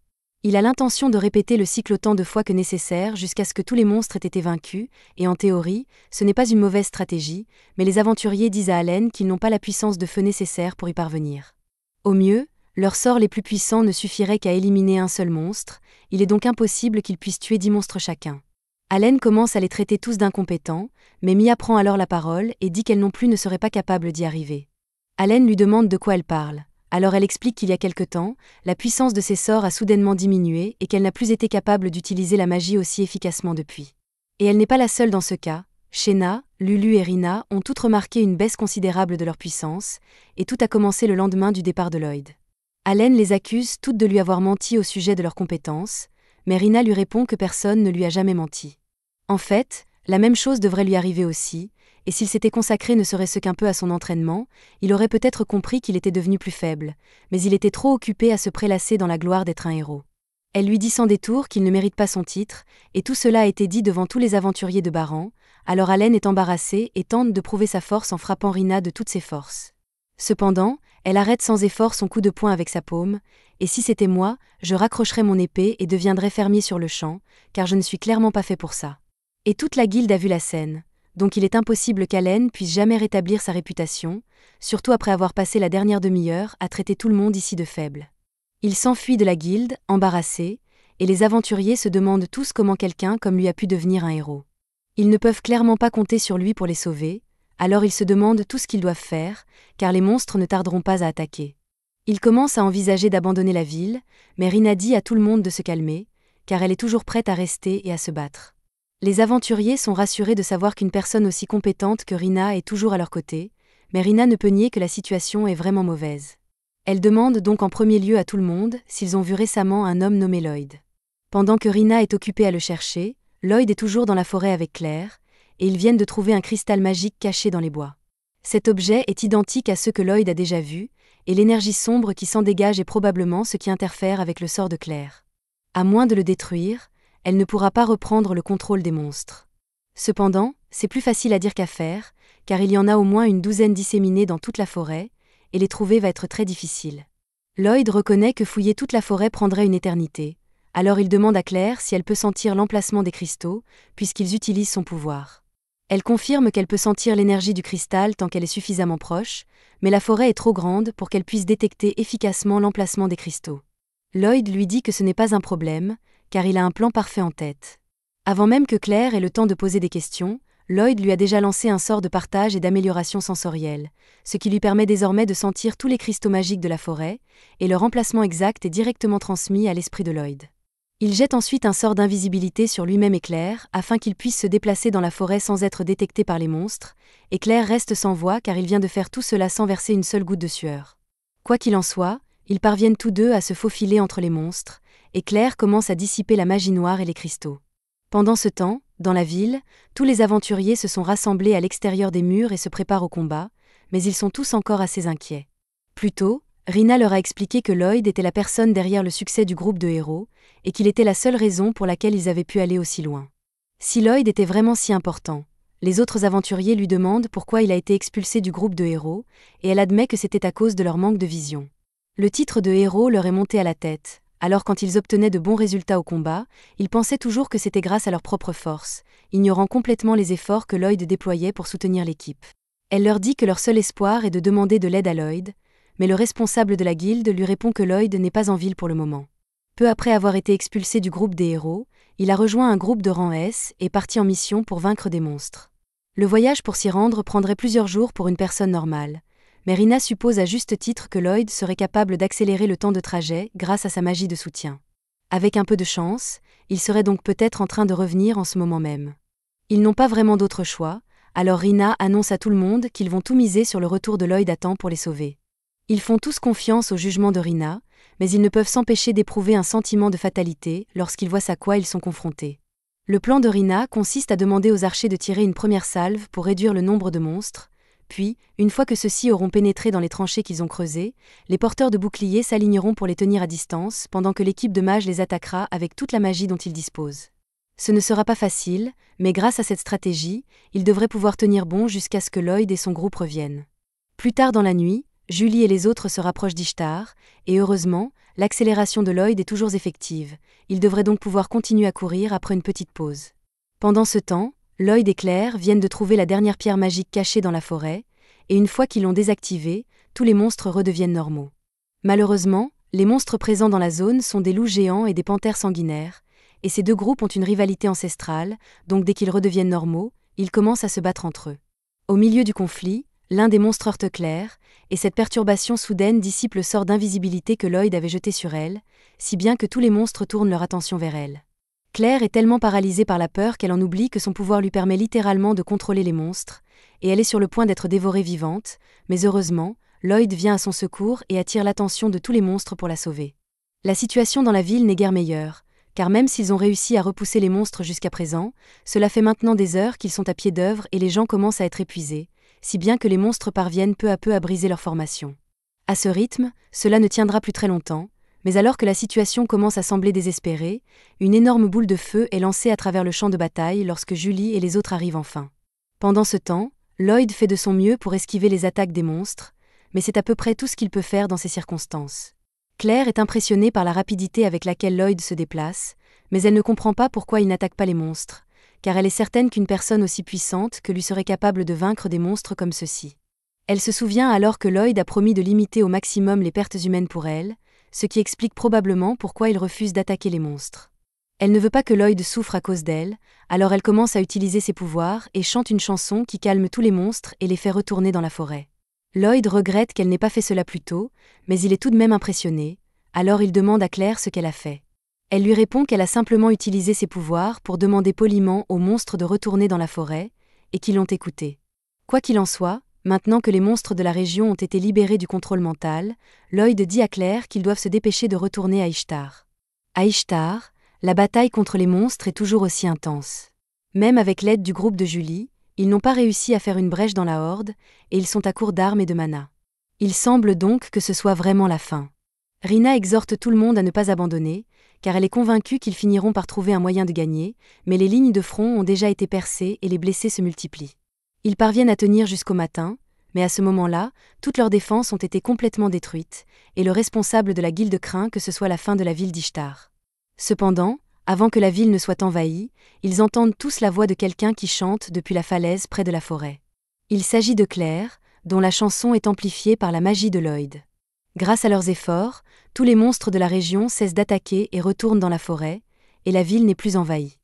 Il a l'intention de répéter le cycle autant de fois que nécessaire jusqu'à ce que tous les monstres aient été vaincus, et en théorie, ce n'est pas une mauvaise stratégie, mais les aventuriers disent à Allen qu'ils n'ont pas la puissance de feu nécessaire pour y parvenir. Au mieux, leurs sorts les plus puissants ne suffiraient qu'à éliminer un seul monstre, il est donc impossible qu'ils puissent tuer 10 monstres chacun. Allen commence à les traiter tous d'incompétents, mais Mia prend alors la parole et dit qu'elle non plus ne serait pas capable d'y arriver. Allen lui demande de quoi elle parle. Alors elle explique qu'il y a quelque temps, la puissance de ses sorts a soudainement diminué et qu'elle n'a plus été capable d'utiliser la magie aussi efficacement depuis. Et elle n'est pas la seule dans ce cas, Shena, Lulu et Rina ont toutes remarqué une baisse considérable de leur puissance, et tout a commencé le lendemain du départ de Lloyd. Allen les accuse toutes de lui avoir menti au sujet de leurs compétences, mais Rina lui répond que personne ne lui a jamais menti. En fait, la même chose devrait lui arriver aussi, et s'il s'était consacré ne serait-ce qu'un peu à son entraînement, il aurait peut-être compris qu'il était devenu plus faible, mais il était trop occupé à se prélasser dans la gloire d'être un héros. Elle lui dit sans détour qu'il ne mérite pas son titre, et tout cela a été dit devant tous les aventuriers de Baran, alors Allen est embarrassée et tente de prouver sa force en frappant Rina de toutes ses forces. Cependant, elle arrête sans effort son coup de poing avec sa paume, et si c'était moi, je raccrocherais mon épée et deviendrais fermier sur le champ, car je ne suis clairement pas fait pour ça. Et toute la guilde a vu la scène, donc il est impossible qu'Allen puisse jamais rétablir sa réputation, surtout après avoir passé la dernière demi-heure à traiter tout le monde ici de faible. Il s'enfuit de la guilde, embarrassé, et les aventuriers se demandent tous comment quelqu'un comme lui a pu devenir un héros. Ils ne peuvent clairement pas compter sur lui pour les sauver, alors ils se demandent tout ce qu'ils doivent faire, car les monstres ne tarderont pas à attaquer. Ils commencent à envisager d'abandonner la ville, mais Rina dit à tout le monde de se calmer, car elle est toujours prête à rester et à se battre. Les aventuriers sont rassurés de savoir qu'une personne aussi compétente que Rina est toujours à leur côté, mais Rina ne peut nier que la situation est vraiment mauvaise. Elle demande donc en premier lieu à tout le monde s'ils ont vu récemment un homme nommé Lloyd. Pendant que Rina est occupée à le chercher, Lloyd est toujours dans la forêt avec Claire, et ils viennent de trouver un cristal magique caché dans les bois. Cet objet est identique à ceux que Lloyd a déjà vus, et l'énergie sombre qui s'en dégage est probablement ce qui interfère avec le sort de Claire. À moins de le détruire, elle ne pourra pas reprendre le contrôle des monstres. Cependant, c'est plus facile à dire qu'à faire, car il y en a au moins une douzaine disséminés dans toute la forêt, et les trouver va être très difficile. Lloyd reconnaît que fouiller toute la forêt prendrait une éternité, alors il demande à Claire si elle peut sentir l'emplacement des cristaux, puisqu'ils utilisent son pouvoir. Elle confirme qu'elle peut sentir l'énergie du cristal tant qu'elle est suffisamment proche, mais la forêt est trop grande pour qu'elle puisse détecter efficacement l'emplacement des cristaux. Lloyd lui dit que ce n'est pas un problème, car il a un plan parfait en tête. Avant même que Claire ait le temps de poser des questions, Lloyd lui a déjà lancé un sort de partage et d'amélioration sensorielle, ce qui lui permet désormais de sentir tous les cristaux magiques de la forêt, et leur emplacement exact est directement transmis à l'esprit de Lloyd. Il jette ensuite un sort d'invisibilité sur lui-même et Claire, afin qu'il puisse se déplacer dans la forêt sans être détecté par les monstres, et Claire reste sans voix car il vient de faire tout cela sans verser une seule goutte de sueur. Quoi qu'il en soit, ils parviennent tous deux à se faufiler entre les monstres, et Claire commence à dissiper la magie noire et les cristaux. Pendant ce temps, dans la ville, tous les aventuriers se sont rassemblés à l'extérieur des murs et se préparent au combat, mais ils sont tous encore assez inquiets. Plus tôt, Rina leur a expliqué que Lloyd était la personne derrière le succès du groupe de héros, et qu'il était la seule raison pour laquelle ils avaient pu aller aussi loin. Si Lloyd était vraiment si important, les autres aventuriers lui demandent pourquoi il a été expulsé du groupe de héros, et elle admet que c'était à cause de leur manque de vision. Le titre de héros leur est monté à la tête. Alors quand ils obtenaient de bons résultats au combat, ils pensaient toujours que c'était grâce à leur propre force, ignorant complètement les efforts que Lloyd déployait pour soutenir l'équipe. Elle leur dit que leur seul espoir est de demander de l'aide à Lloyd, mais le responsable de la guilde lui répond que Lloyd n'est pas en ville pour le moment. Peu après avoir été expulsé du groupe des héros, il a rejoint un groupe de rang S et parti en mission pour vaincre des monstres. Le voyage pour s'y rendre prendrait plusieurs jours pour une personne normale. Mais Rina suppose à juste titre que Lloyd serait capable d'accélérer le temps de trajet grâce à sa magie de soutien. Avec un peu de chance, il serait donc peut-être en train de revenir en ce moment même. Ils n'ont pas vraiment d'autre choix, alors Rina annonce à tout le monde qu'ils vont tout miser sur le retour de Lloyd à temps pour les sauver. Ils font tous confiance au jugement de Rina, mais ils ne peuvent s'empêcher d'éprouver un sentiment de fatalité lorsqu'ils voient à quoi ils sont confrontés. Le plan de Rina consiste à demander aux archers de tirer une première salve pour réduire le nombre de monstres. Puis, une fois que ceux-ci auront pénétré dans les tranchées qu'ils ont creusées, les porteurs de boucliers s'aligneront pour les tenir à distance pendant que l'équipe de mages les attaquera avec toute la magie dont ils disposent. Ce ne sera pas facile, mais grâce à cette stratégie, ils devraient pouvoir tenir bon jusqu'à ce que Lloyd et son groupe reviennent. Plus tard dans la nuit, Julie et les autres se rapprochent d'Ishtar, et heureusement, l'accélération de Lloyd est toujours effective. Il devrait donc pouvoir continuer à courir après une petite pause. Pendant ce temps, Lloyd et Claire viennent de trouver la dernière pierre magique cachée dans la forêt, et une fois qu'ils l'ont désactivée, tous les monstres redeviennent normaux. Malheureusement, les monstres présents dans la zone sont des loups géants et des panthères sanguinaires, et ces deux groupes ont une rivalité ancestrale, donc dès qu'ils redeviennent normaux, ils commencent à se battre entre eux. Au milieu du conflit, l'un des monstres heurte Claire, et cette perturbation soudaine dissipe le sort d'invisibilité que Lloyd avait jeté sur elle, si bien que tous les monstres tournent leur attention vers elle. Claire est tellement paralysée par la peur qu'elle en oublie que son pouvoir lui permet littéralement de contrôler les monstres, et elle est sur le point d'être dévorée vivante, mais heureusement, Lloyd vient à son secours et attire l'attention de tous les monstres pour la sauver. La situation dans la ville n'est guère meilleure, car même s'ils ont réussi à repousser les monstres jusqu'à présent, cela fait maintenant des heures qu'ils sont à pied d'œuvre et les gens commencent à être épuisés, si bien que les monstres parviennent peu à peu à briser leur formation. À ce rythme, cela ne tiendra plus très longtemps, mais alors que la situation commence à sembler désespérée, une énorme boule de feu est lancée à travers le champ de bataille lorsque Julie et les autres arrivent enfin. Pendant ce temps, Lloyd fait de son mieux pour esquiver les attaques des monstres, mais c'est à peu près tout ce qu'il peut faire dans ces circonstances. Claire est impressionnée par la rapidité avec laquelle Lloyd se déplace, mais elle ne comprend pas pourquoi il n'attaque pas les monstres, car elle est certaine qu'une personne aussi puissante que lui serait capable de vaincre des monstres comme ceux-ci. Elle se souvient alors que Lloyd a promis de limiter au maximum les pertes humaines pour elle, ce qui explique probablement pourquoi il refuse d'attaquer les monstres. Elle ne veut pas que Lloyd souffre à cause d'elle, alors elle commence à utiliser ses pouvoirs et chante une chanson qui calme tous les monstres et les fait retourner dans la forêt. Lloyd regrette qu'elle n'ait pas fait cela plus tôt, mais il est tout de même impressionné, alors il demande à Claire ce qu'elle a fait. Elle lui répond qu'elle a simplement utilisé ses pouvoirs pour demander poliment aux monstres de retourner dans la forêt, et qu'ils l'ont écouté. Quoi qu'il en soit, maintenant que les monstres de la région ont été libérés du contrôle mental, Lloyd dit à Claire qu'ils doivent se dépêcher de retourner à Ishtar. À Ishtar, la bataille contre les monstres est toujours aussi intense. Même avec l'aide du groupe de Julie, ils n'ont pas réussi à faire une brèche dans la horde, et ils sont à court d'armes et de mana. Il semble donc que ce soit vraiment la fin. Rina exhorte tout le monde à ne pas abandonner, car elle est convaincue qu'ils finiront par trouver un moyen de gagner, mais les lignes de front ont déjà été percées et les blessés se multiplient. Ils parviennent à tenir jusqu'au matin, mais à ce moment-là, toutes leurs défenses ont été complètement détruites, et le responsable de la guilde craint que ce soit la fin de la ville d'Ishtar. Cependant, Avant que la ville ne soit envahie, ils entendent tous la voix de quelqu'un qui chante depuis la falaise près de la forêt. Il s'agit de Claire, dont la chanson est amplifiée par la magie de Lloyd. Grâce à leurs efforts, tous les monstres de la région cessent d'attaquer et retournent dans la forêt, et la ville n'est plus envahie.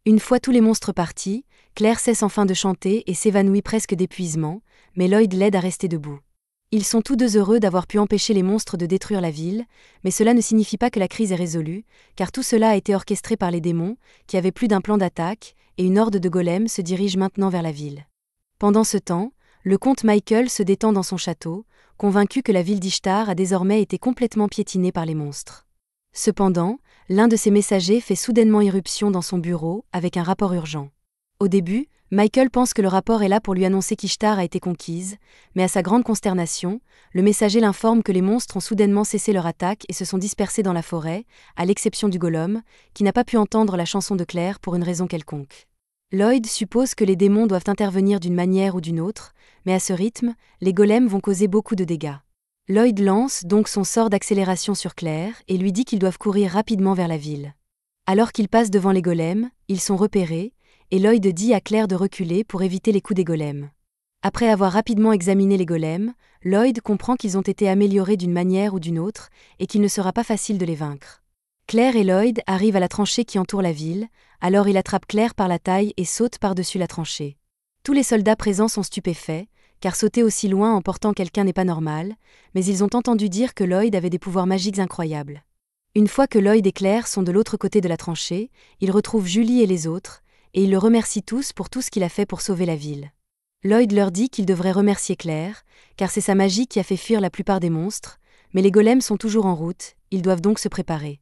Une fois tous les monstres partis, Claire cesse enfin de chanter et s'évanouit presque d'épuisement, mais Lloyd l'aide à rester debout. Ils sont tous deux heureux d'avoir pu empêcher les monstres de détruire la ville, mais cela ne signifie pas que la crise est résolue, car tout cela a été orchestré par les démons, qui avaient plus d'un plan d'attaque, et une horde de golems se dirige maintenant vers la ville. Pendant ce temps, le comte Michael se détend dans son château, convaincu que la ville d'Ishtar a désormais été complètement piétinée par les monstres. Cependant, l'un de ses messagers fait soudainement irruption dans son bureau avec un rapport urgent. Au début, Michael pense que le rapport est là pour lui annoncer qu'Ishtar a été conquise, mais à sa grande consternation, le messager l'informe que les monstres ont soudainement cessé leur attaque et se sont dispersés dans la forêt, à l'exception du golem, qui n'a pas pu entendre la chanson de Claire pour une raison quelconque. Lloyd suppose que les démons doivent intervenir d'une manière ou d'une autre, mais à ce rythme, les golems vont causer beaucoup de dégâts. Lloyd lance donc son sort d'accélération sur Claire et lui dit qu'ils doivent courir rapidement vers la ville. Alors qu'ils passent devant les golems, ils sont repérés, et Lloyd dit à Claire de reculer pour éviter les coups des golems. Après avoir rapidement examiné les golems, Lloyd comprend qu'ils ont été améliorés d'une manière ou d'une autre, et qu'il ne sera pas facile de les vaincre. Claire et Lloyd arrivent à la tranchée qui entoure la ville, alors il attrape Claire par la taille et saute par-dessus la tranchée. Tous les soldats présents sont stupéfaits, car sauter aussi loin en portant quelqu'un n'est pas normal, mais ils ont entendu dire que Lloyd avait des pouvoirs magiques incroyables. Une fois que Lloyd et Claire sont de l'autre côté de la tranchée, ils retrouvent Julie et les autres, et ils le remercient tous pour tout ce qu'il a fait pour sauver la ville. Lloyd leur dit qu'ils devraient remercier Claire, car c'est sa magie qui a fait fuir la plupart des monstres, mais les golems sont toujours en route, ils doivent donc se préparer.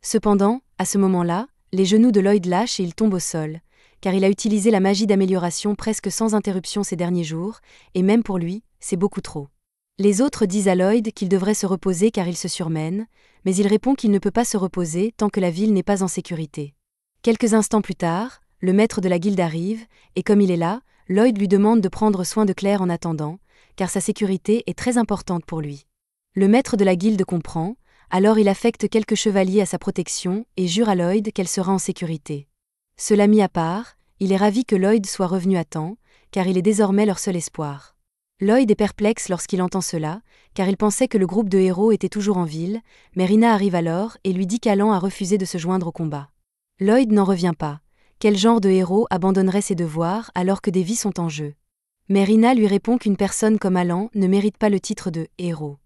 Cependant, à ce moment-là, les genoux de Lloyd lâchent et il tombe au sol, car il a utilisé la magie d'amélioration presque sans interruption ces derniers jours, et même pour lui, c'est beaucoup trop. Les autres disent à Lloyd qu'il devrait se reposer car il se surmène, mais il répond qu'il ne peut pas se reposer tant que la ville n'est pas en sécurité. Quelques instants plus tard, le maître de la guilde arrive, et comme il est là, Lloyd lui demande de prendre soin de Claire en attendant, car sa sécurité est très importante pour lui. Le maître de la guilde comprend, alors il affecte quelques chevaliers à sa protection et jure à Lloyd qu'elle sera en sécurité. Cela mis à part, il est ravi que Lloyd soit revenu à temps, car il est désormais leur seul espoir. Lloyd est perplexe lorsqu'il entend cela, car il pensait que le groupe de héros était toujours en ville, mais Rina arrive alors et lui dit qu'Alan a refusé de se joindre au combat. Lloyd n'en revient pas. Quel genre de héros abandonnerait ses devoirs alors que des vies sont en jeu? Mais Rina lui répond qu'une personne comme Alan ne mérite pas le titre de héros.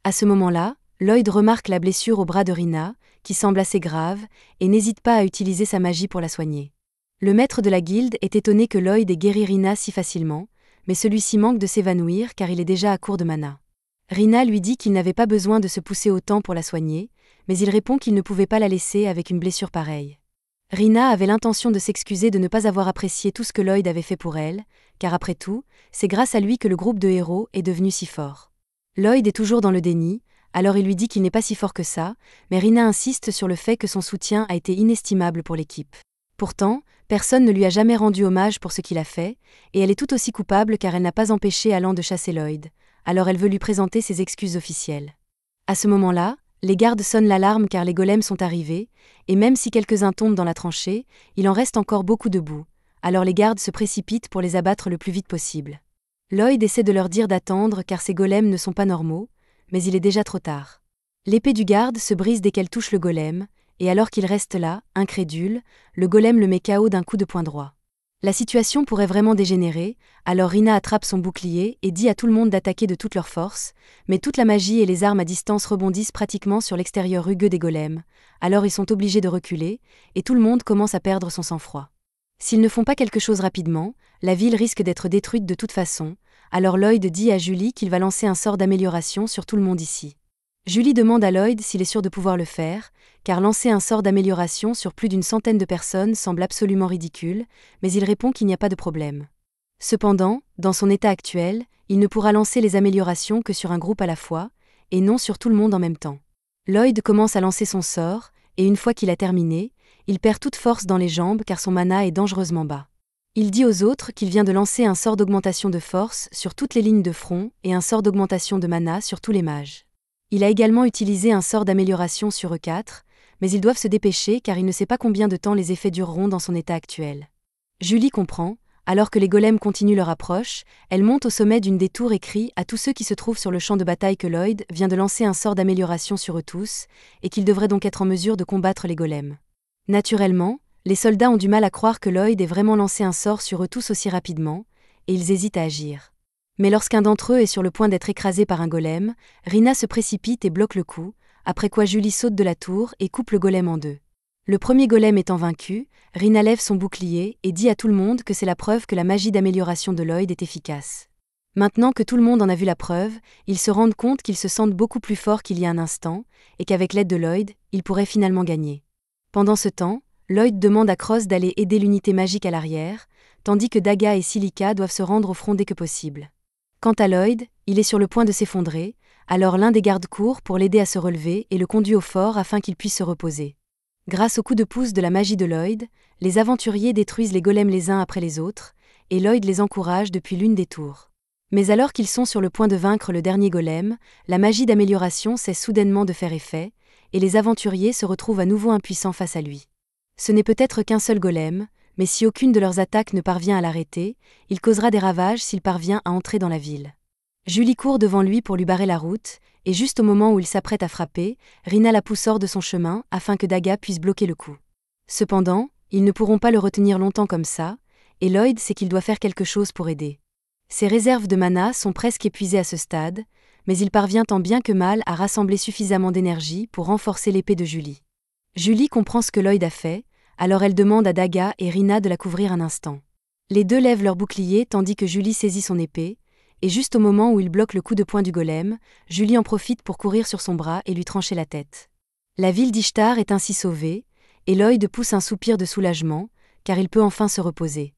À ce moment-là, Lloyd remarque la blessure au bras de Rina, qui semble assez grave, et n'hésite pas à utiliser sa magie pour la soigner. Le maître de la guilde est étonné que Lloyd ait guéri Rina si facilement, mais celui-ci manque de s'évanouir car il est déjà à court de mana. Rina lui dit qu'il n'avait pas besoin de se pousser autant pour la soigner, mais il répond qu'il ne pouvait pas la laisser avec une blessure pareille. Rina avait l'intention de s'excuser de ne pas avoir apprécié tout ce que Lloyd avait fait pour elle, car après tout, c'est grâce à lui que le groupe de héros est devenu si fort. Lloyd est toujours dans le déni, alors il lui dit qu'il n'est pas si fort que ça, mais Rina insiste sur le fait que son soutien a été inestimable pour l'équipe. Pourtant, personne ne lui a jamais rendu hommage pour ce qu'il a fait, et elle est tout aussi coupable car elle n'a pas empêché Alan de chasser Lloyd, alors elle veut lui présenter ses excuses officielles. À ce moment-là, les gardes sonnent l'alarme car les golems sont arrivés, et même si quelques-uns tombent dans la tranchée, il en reste encore beaucoup debout, alors les gardes se précipitent pour les abattre le plus vite possible. Lloyd essaie de leur dire d'attendre car ces golems ne sont pas normaux, mais il est déjà trop tard. L'épée du garde se brise dès qu'elle touche le golem, et alors qu'il reste là, incrédule, le golem le met KO d'un coup de poing droit. La situation pourrait vraiment dégénérer, alors Rina attrape son bouclier et dit à tout le monde d'attaquer de toute leur force, mais toute la magie et les armes à distance rebondissent pratiquement sur l'extérieur rugueux des golems, alors ils sont obligés de reculer, et tout le monde commence à perdre son sang-froid. S'ils ne font pas quelque chose rapidement, la ville risque d'être détruite de toute façon, alors Lloyd dit à Julie qu'il va lancer un sort d'amélioration sur tout le monde ici. Julie demande à Lloyd s'il est sûr de pouvoir le faire, car lancer un sort d'amélioration sur plus d'une centaine de personnes semble absolument ridicule, mais il répond qu'il n'y a pas de problème. Cependant, dans son état actuel, il ne pourra lancer les améliorations que sur un groupe à la fois, et non sur tout le monde en même temps. Lloyd commence à lancer son sort, et une fois qu'il a terminé, il perd toute force dans les jambes car son mana est dangereusement bas. Il dit aux autres qu'il vient de lancer un sort d'augmentation de force sur toutes les lignes de front et un sort d'augmentation de mana sur tous les mages. Il a également utilisé un sort d'amélioration sur E4, mais ils doivent se dépêcher car il ne sait pas combien de temps les effets dureront dans son état actuel. Julie comprend. Alors que les golems continuent leur approche, elle monte au sommet d'une des tours et crie à tous ceux qui se trouvent sur le champ de bataille que Lloyd vient de lancer un sort d'amélioration sur eux tous, et qu'ils devraient donc être en mesure de combattre les golems. Naturellement, les soldats ont du mal à croire que Lloyd ait vraiment lancé un sort sur eux tous aussi rapidement, et ils hésitent à agir. Mais lorsqu'un d'entre eux est sur le point d'être écrasé par un golem, Rina se précipite et bloque le coup, après quoi Julie saute de la tour et coupe le golem en deux. Le premier golem étant vaincu, Rina lève son bouclier et dit à tout le monde que c'est la preuve que la magie d'amélioration de Lloyd est efficace. Maintenant que tout le monde en a vu la preuve, ils se rendent compte qu'ils se sentent beaucoup plus forts qu'il y a un instant, et qu'avec l'aide de Lloyd, ils pourraient finalement gagner. Pendant ce temps, Lloyd demande à Cross d'aller aider l'unité magique à l'arrière, tandis que Daga et Silica doivent se rendre au front dès que possible. Quant à Lloyd, il est sur le point de s'effondrer, alors l'un des gardes court pour l'aider à se relever et le conduit au fort afin qu'il puisse se reposer. Grâce au coup de pouce de la magie de Lloyd, les aventuriers détruisent les golems les uns après les autres, et Lloyd les encourage depuis l'une des tours. Mais alors qu'ils sont sur le point de vaincre le dernier golem, la magie d'amélioration cesse soudainement de faire effet, et les aventuriers se retrouvent à nouveau impuissants face à lui. Ce n'est peut-être qu'un seul golem, mais si aucune de leurs attaques ne parvient à l'arrêter, il causera des ravages s'il parvient à entrer dans la ville. Julie court devant lui pour lui barrer la route, et juste au moment où il s'apprête à frapper, Rina la pousse hors de son chemin afin que Daga puisse bloquer le coup. Cependant, ils ne pourront pas le retenir longtemps comme ça, et Lloyd sait qu'il doit faire quelque chose pour aider. Ses réserves de mana sont presque épuisées à ce stade, mais il parvient tant bien que mal à rassembler suffisamment d'énergie pour renforcer l'épée de Julie. Julie comprend ce que Lloyd a fait, alors elle demande à Daga et Rina de la couvrir un instant. Les deux lèvent leur bouclier tandis que Julie saisit son épée, et juste au moment où il bloque le coup de poing du golem, Julie en profite pour courir sur son bras et lui trancher la tête. La ville d'Ishtar est ainsi sauvée, et Lloyd pousse un soupir de soulagement, car il peut enfin se reposer.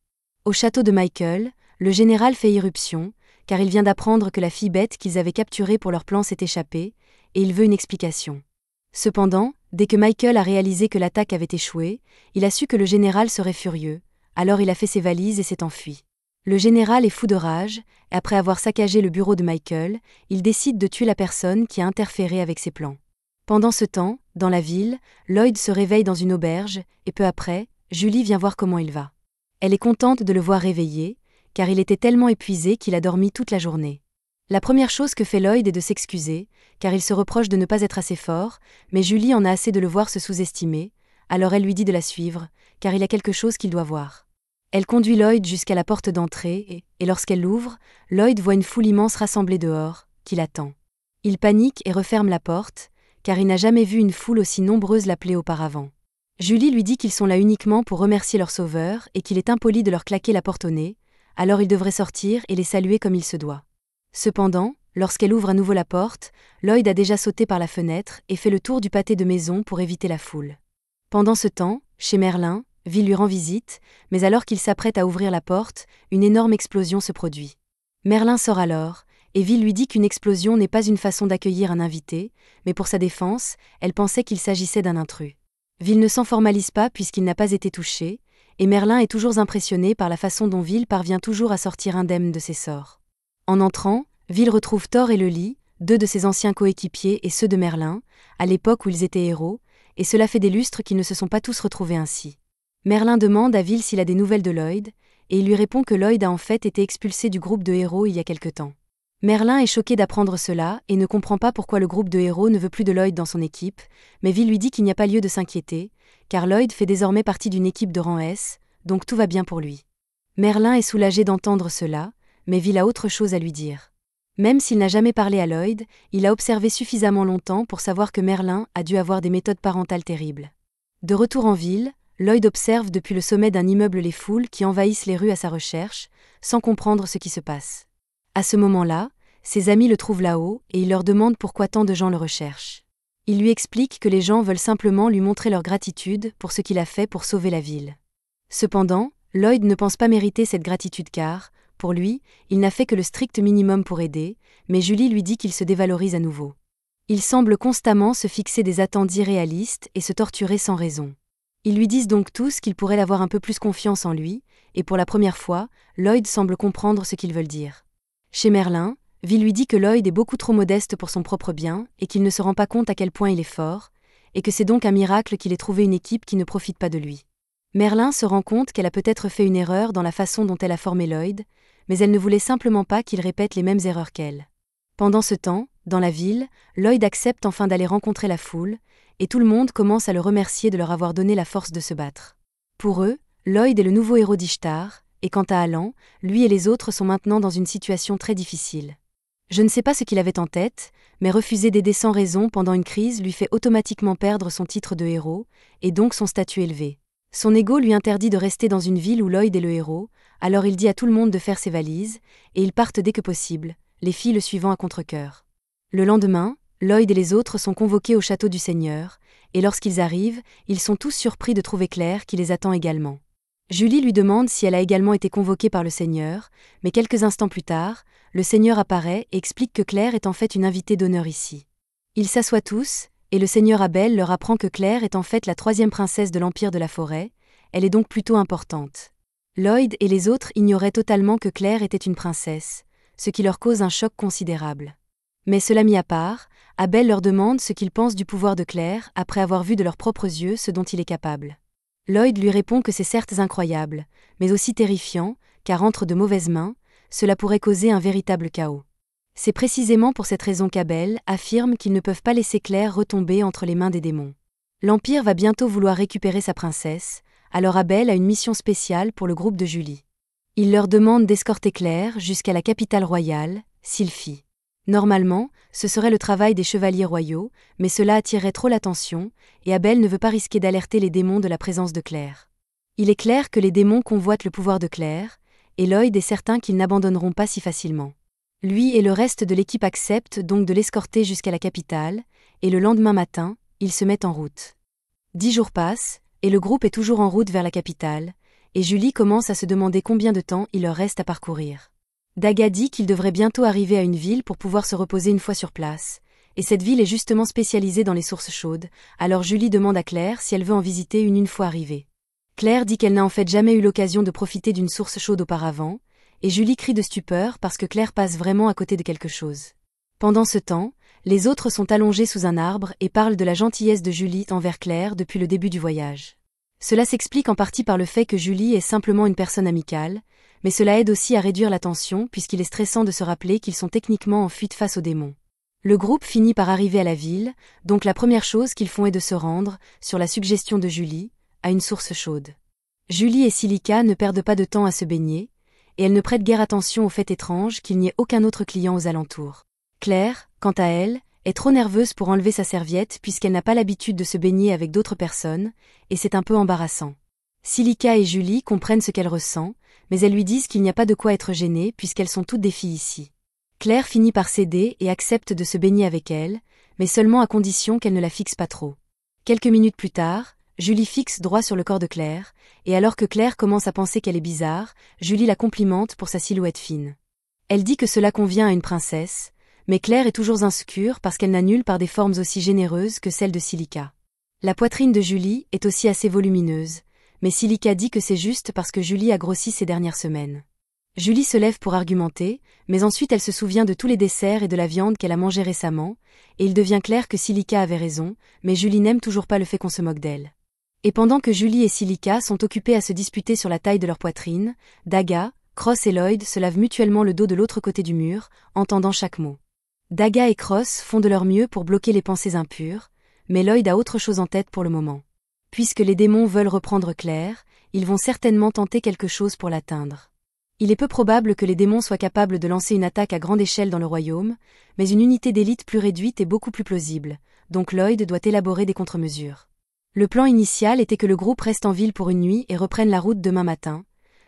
Au château de Michael, le général fait irruption, car il vient d'apprendre que la fille bête qu'ils avaient capturée pour leur plan s'est échappée, et il veut une explication. Cependant, dès que Michael a réalisé que l'attaque avait échoué, il a su que le général serait furieux, alors il a fait ses valises et s'est enfui. Le général est fou de rage, et après avoir saccagé le bureau de Michael, il décide de tuer la personne qui a interféré avec ses plans. Pendant ce temps, dans la ville, Lloyd se réveille dans une auberge, et peu après, Julie vient voir comment il va. Elle est contente de le voir réveillé, car il était tellement épuisé qu'il a dormi toute la journée. La première chose que fait Lloyd est de s'excuser, car il se reproche de ne pas être assez fort, mais Julie en a assez de le voir se sous-estimer, alors elle lui dit de la suivre, car il y a quelque chose qu'il doit voir. Elle conduit Lloyd jusqu'à la porte d'entrée et lorsqu'elle l'ouvre, Lloyd voit une foule immense rassemblée dehors, qui l'attend. Il panique et referme la porte, car il n'a jamais vu une foule aussi nombreuse l'appeler auparavant. Julie lui dit qu'ils sont là uniquement pour remercier leur sauveur et qu'il est impoli de leur claquer la porte au nez, alors il devrait sortir et les saluer comme il se doit. Cependant, lorsqu'elle ouvre à nouveau la porte, Lloyd a déjà sauté par la fenêtre et fait le tour du pâté de maison pour éviter la foule. Pendant ce temps, chez Merlin, Vil lui rend visite, mais alors qu'il s'apprête à ouvrir la porte, une énorme explosion se produit. Merlin sort alors, et Vil lui dit qu'une explosion n'est pas une façon d'accueillir un invité, mais pour sa défense, elle pensait qu'il s'agissait d'un intrus. Vil ne s'en formalise pas puisqu'il n'a pas été touché, et Merlin est toujours impressionné par la façon dont Vil parvient toujours à sortir indemne de ses sorts. En entrant, Vil retrouve Thor et Lely, deux de ses anciens coéquipiers et ceux de Merlin, à l'époque où ils étaient héros, et cela fait des lustres qu'ils ne se sont pas tous retrouvés ainsi. Merlin demande à Vil s'il a des nouvelles de Lloyd, et il lui répond que Lloyd a en fait été expulsé du groupe de héros il y a quelque temps. Merlin est choqué d'apprendre cela et ne comprend pas pourquoi le groupe de héros ne veut plus de Lloyd dans son équipe, mais Vil lui dit qu'il n'y a pas lieu de s'inquiéter, car Lloyd fait désormais partie d'une équipe de rang S, donc tout va bien pour lui. Merlin est soulagé d'entendre cela, mais Vil a autre chose à lui dire. Même s'il n'a jamais parlé à Lloyd, il a observé suffisamment longtemps pour savoir que Merlin a dû avoir des méthodes parentales terribles. De retour en ville, Lloyd observe depuis le sommet d'un immeuble les foules qui envahissent les rues à sa recherche, sans comprendre ce qui se passe. À ce moment-là, ses amis le trouvent là-haut et il leur demande pourquoi tant de gens le recherchent. Il lui explique que les gens veulent simplement lui montrer leur gratitude pour ce qu'il a fait pour sauver la ville. Cependant, Lloyd ne pense pas mériter cette gratitude car, pour lui, il n'a fait que le strict minimum pour aider, mais Julie lui dit qu'il se dévalorise à nouveau. Il semble constamment se fixer des attentes irréalistes et se torturer sans raison. Ils lui disent donc tous qu'ils pourraient avoir un peu plus confiance en lui, et pour la première fois, Lloyd semble comprendre ce qu'ils veulent dire. Chez Merlin, Vil lui dit que Lloyd est beaucoup trop modeste pour son propre bien et qu'il ne se rend pas compte à quel point il est fort, et que c'est donc un miracle qu'il ait trouvé une équipe qui ne profite pas de lui. Merlin se rend compte qu'elle a peut-être fait une erreur dans la façon dont elle a formé Lloyd, mais elle ne voulait simplement pas qu'il répète les mêmes erreurs qu'elle. Pendant ce temps, dans la ville, Lloyd accepte enfin d'aller rencontrer la foule, et tout le monde commence à le remercier de leur avoir donné la force de se battre. Pour eux, Lloyd est le nouveau héros d'Ishtar, et quant à Alan, lui et les autres sont maintenant dans une situation très difficile. Je ne sais pas ce qu'il avait en tête, mais refuser d'aider sans raison pendant une crise lui fait automatiquement perdre son titre de héros, et donc son statut élevé. Son ego lui interdit de rester dans une ville où Lloyd est le héros, alors il dit à tout le monde de faire ses valises, et ils partent dès que possible, les filles le suivant à contre-cœur. Le lendemain, Lloyd et les autres sont convoqués au château du Seigneur, et lorsqu'ils arrivent, ils sont tous surpris de trouver Claire qui les attend également. Julie lui demande si elle a également été convoquée par le Seigneur, mais quelques instants plus tard, le Seigneur apparaît et explique que Claire est en fait une invitée d'honneur ici. Ils s'assoient tous, et le Seigneur Abel leur apprend que Claire est en fait la 3e princesse de l'Empire de la Forêt, elle est donc plutôt importante. Lloyd et les autres ignoraient totalement que Claire était une princesse, ce qui leur cause un choc considérable. Mais cela mis à part, Abel leur demande ce qu'ils pensent du pouvoir de Claire après avoir vu de leurs propres yeux ce dont il est capable. Lloyd lui répond que c'est certes incroyable, mais aussi terrifiant, car entre de mauvaises mains, cela pourrait causer un véritable chaos. C'est précisément pour cette raison qu'Abel affirme qu'ils ne peuvent pas laisser Claire retomber entre les mains des démons. L'Empire va bientôt vouloir récupérer sa princesse, alors Abel a une mission spéciale pour le groupe de Julie. Il leur demande d'escorter Claire jusqu'à la capitale royale, Sylphie. Normalement, ce serait le travail des chevaliers royaux, mais cela attirerait trop l'attention, et Abel ne veut pas risquer d'alerter les démons de la présence de Claire. Il est clair que les démons convoitent le pouvoir de Claire, et Lloyd est certain qu'ils n'abandonneront pas si facilement. Lui et le reste de l'équipe acceptent donc de l'escorter jusqu'à la capitale, et le lendemain matin, ils se mettent en route. 10 jours passent, et le groupe est toujours en route vers la capitale, et Julie commence à se demander combien de temps il leur reste à parcourir. Daga dit qu'il devrait bientôt arriver à une ville pour pouvoir se reposer une fois sur place, et cette ville est justement spécialisée dans les sources chaudes, alors Julie demande à Claire si elle veut en visiter une fois arrivée. Claire dit qu'elle n'a en fait jamais eu l'occasion de profiter d'une source chaude auparavant, et Julie crie de stupeur parce que Claire passe vraiment à côté de quelque chose. Pendant ce temps, les autres sont allongés sous un arbre et parlent de la gentillesse de Julie envers Claire depuis le début du voyage. Cela s'explique en partie par le fait que Julie est simplement une personne amicale, mais cela aide aussi à réduire la tension puisqu'il est stressant de se rappeler qu'ils sont techniquement en fuite face aux démons. Le groupe finit par arriver à la ville, donc la première chose qu'ils font est de se rendre, sur la suggestion de Julie, à une source chaude. Julie et Silica ne perdent pas de temps à se baigner, et elles ne prêtent guère attention au fait étrange qu'il n'y ait aucun autre client aux alentours. Claire, quant à elle, est trop nerveuse pour enlever sa serviette puisqu'elle n'a pas l'habitude de se baigner avec d'autres personnes, et c'est un peu embarrassant. Silica et Julie comprennent ce qu'elle ressent, mais elles lui disent qu'il n'y a pas de quoi être gênée puisqu'elles sont toutes des filles ici. Claire finit par céder et accepte de se baigner avec elle, mais seulement à condition qu'elle ne la fixe pas trop. Quelques minutes plus tard, Julie fixe droit sur le corps de Claire, et alors que Claire commence à penser qu'elle est bizarre, Julie la complimente pour sa silhouette fine. Elle dit que cela convient à une princesse, mais Claire est toujours insécure parce qu'elle n'a nulle part des formes aussi généreuses que celles de Silica. La poitrine de Julie est aussi assez volumineuse, mais Silica dit que c'est juste parce que Julie a grossi ces dernières semaines. Julie se lève pour argumenter, mais ensuite elle se souvient de tous les desserts et de la viande qu'elle a mangé récemment, et il devient clair que Silica avait raison, mais Julie n'aime toujours pas le fait qu'on se moque d'elle. Et pendant que Julie et Silica sont occupés à se disputer sur la taille de leur poitrine, Daga, Cross et Lloyd se lavent mutuellement le dos de l'autre côté du mur, entendant chaque mot. Daga et Cross font de leur mieux pour bloquer les pensées impures, mais Lloyd a autre chose en tête pour le moment. Puisque les démons veulent reprendre Claire, ils vont certainement tenter quelque chose pour l'atteindre. Il est peu probable que les démons soient capables de lancer une attaque à grande échelle dans le royaume, mais une unité d'élite plus réduite est beaucoup plus plausible, donc Lloyd doit élaborer des contre-mesures. Le plan initial était que le groupe reste en ville pour une nuit et reprenne la route demain matin,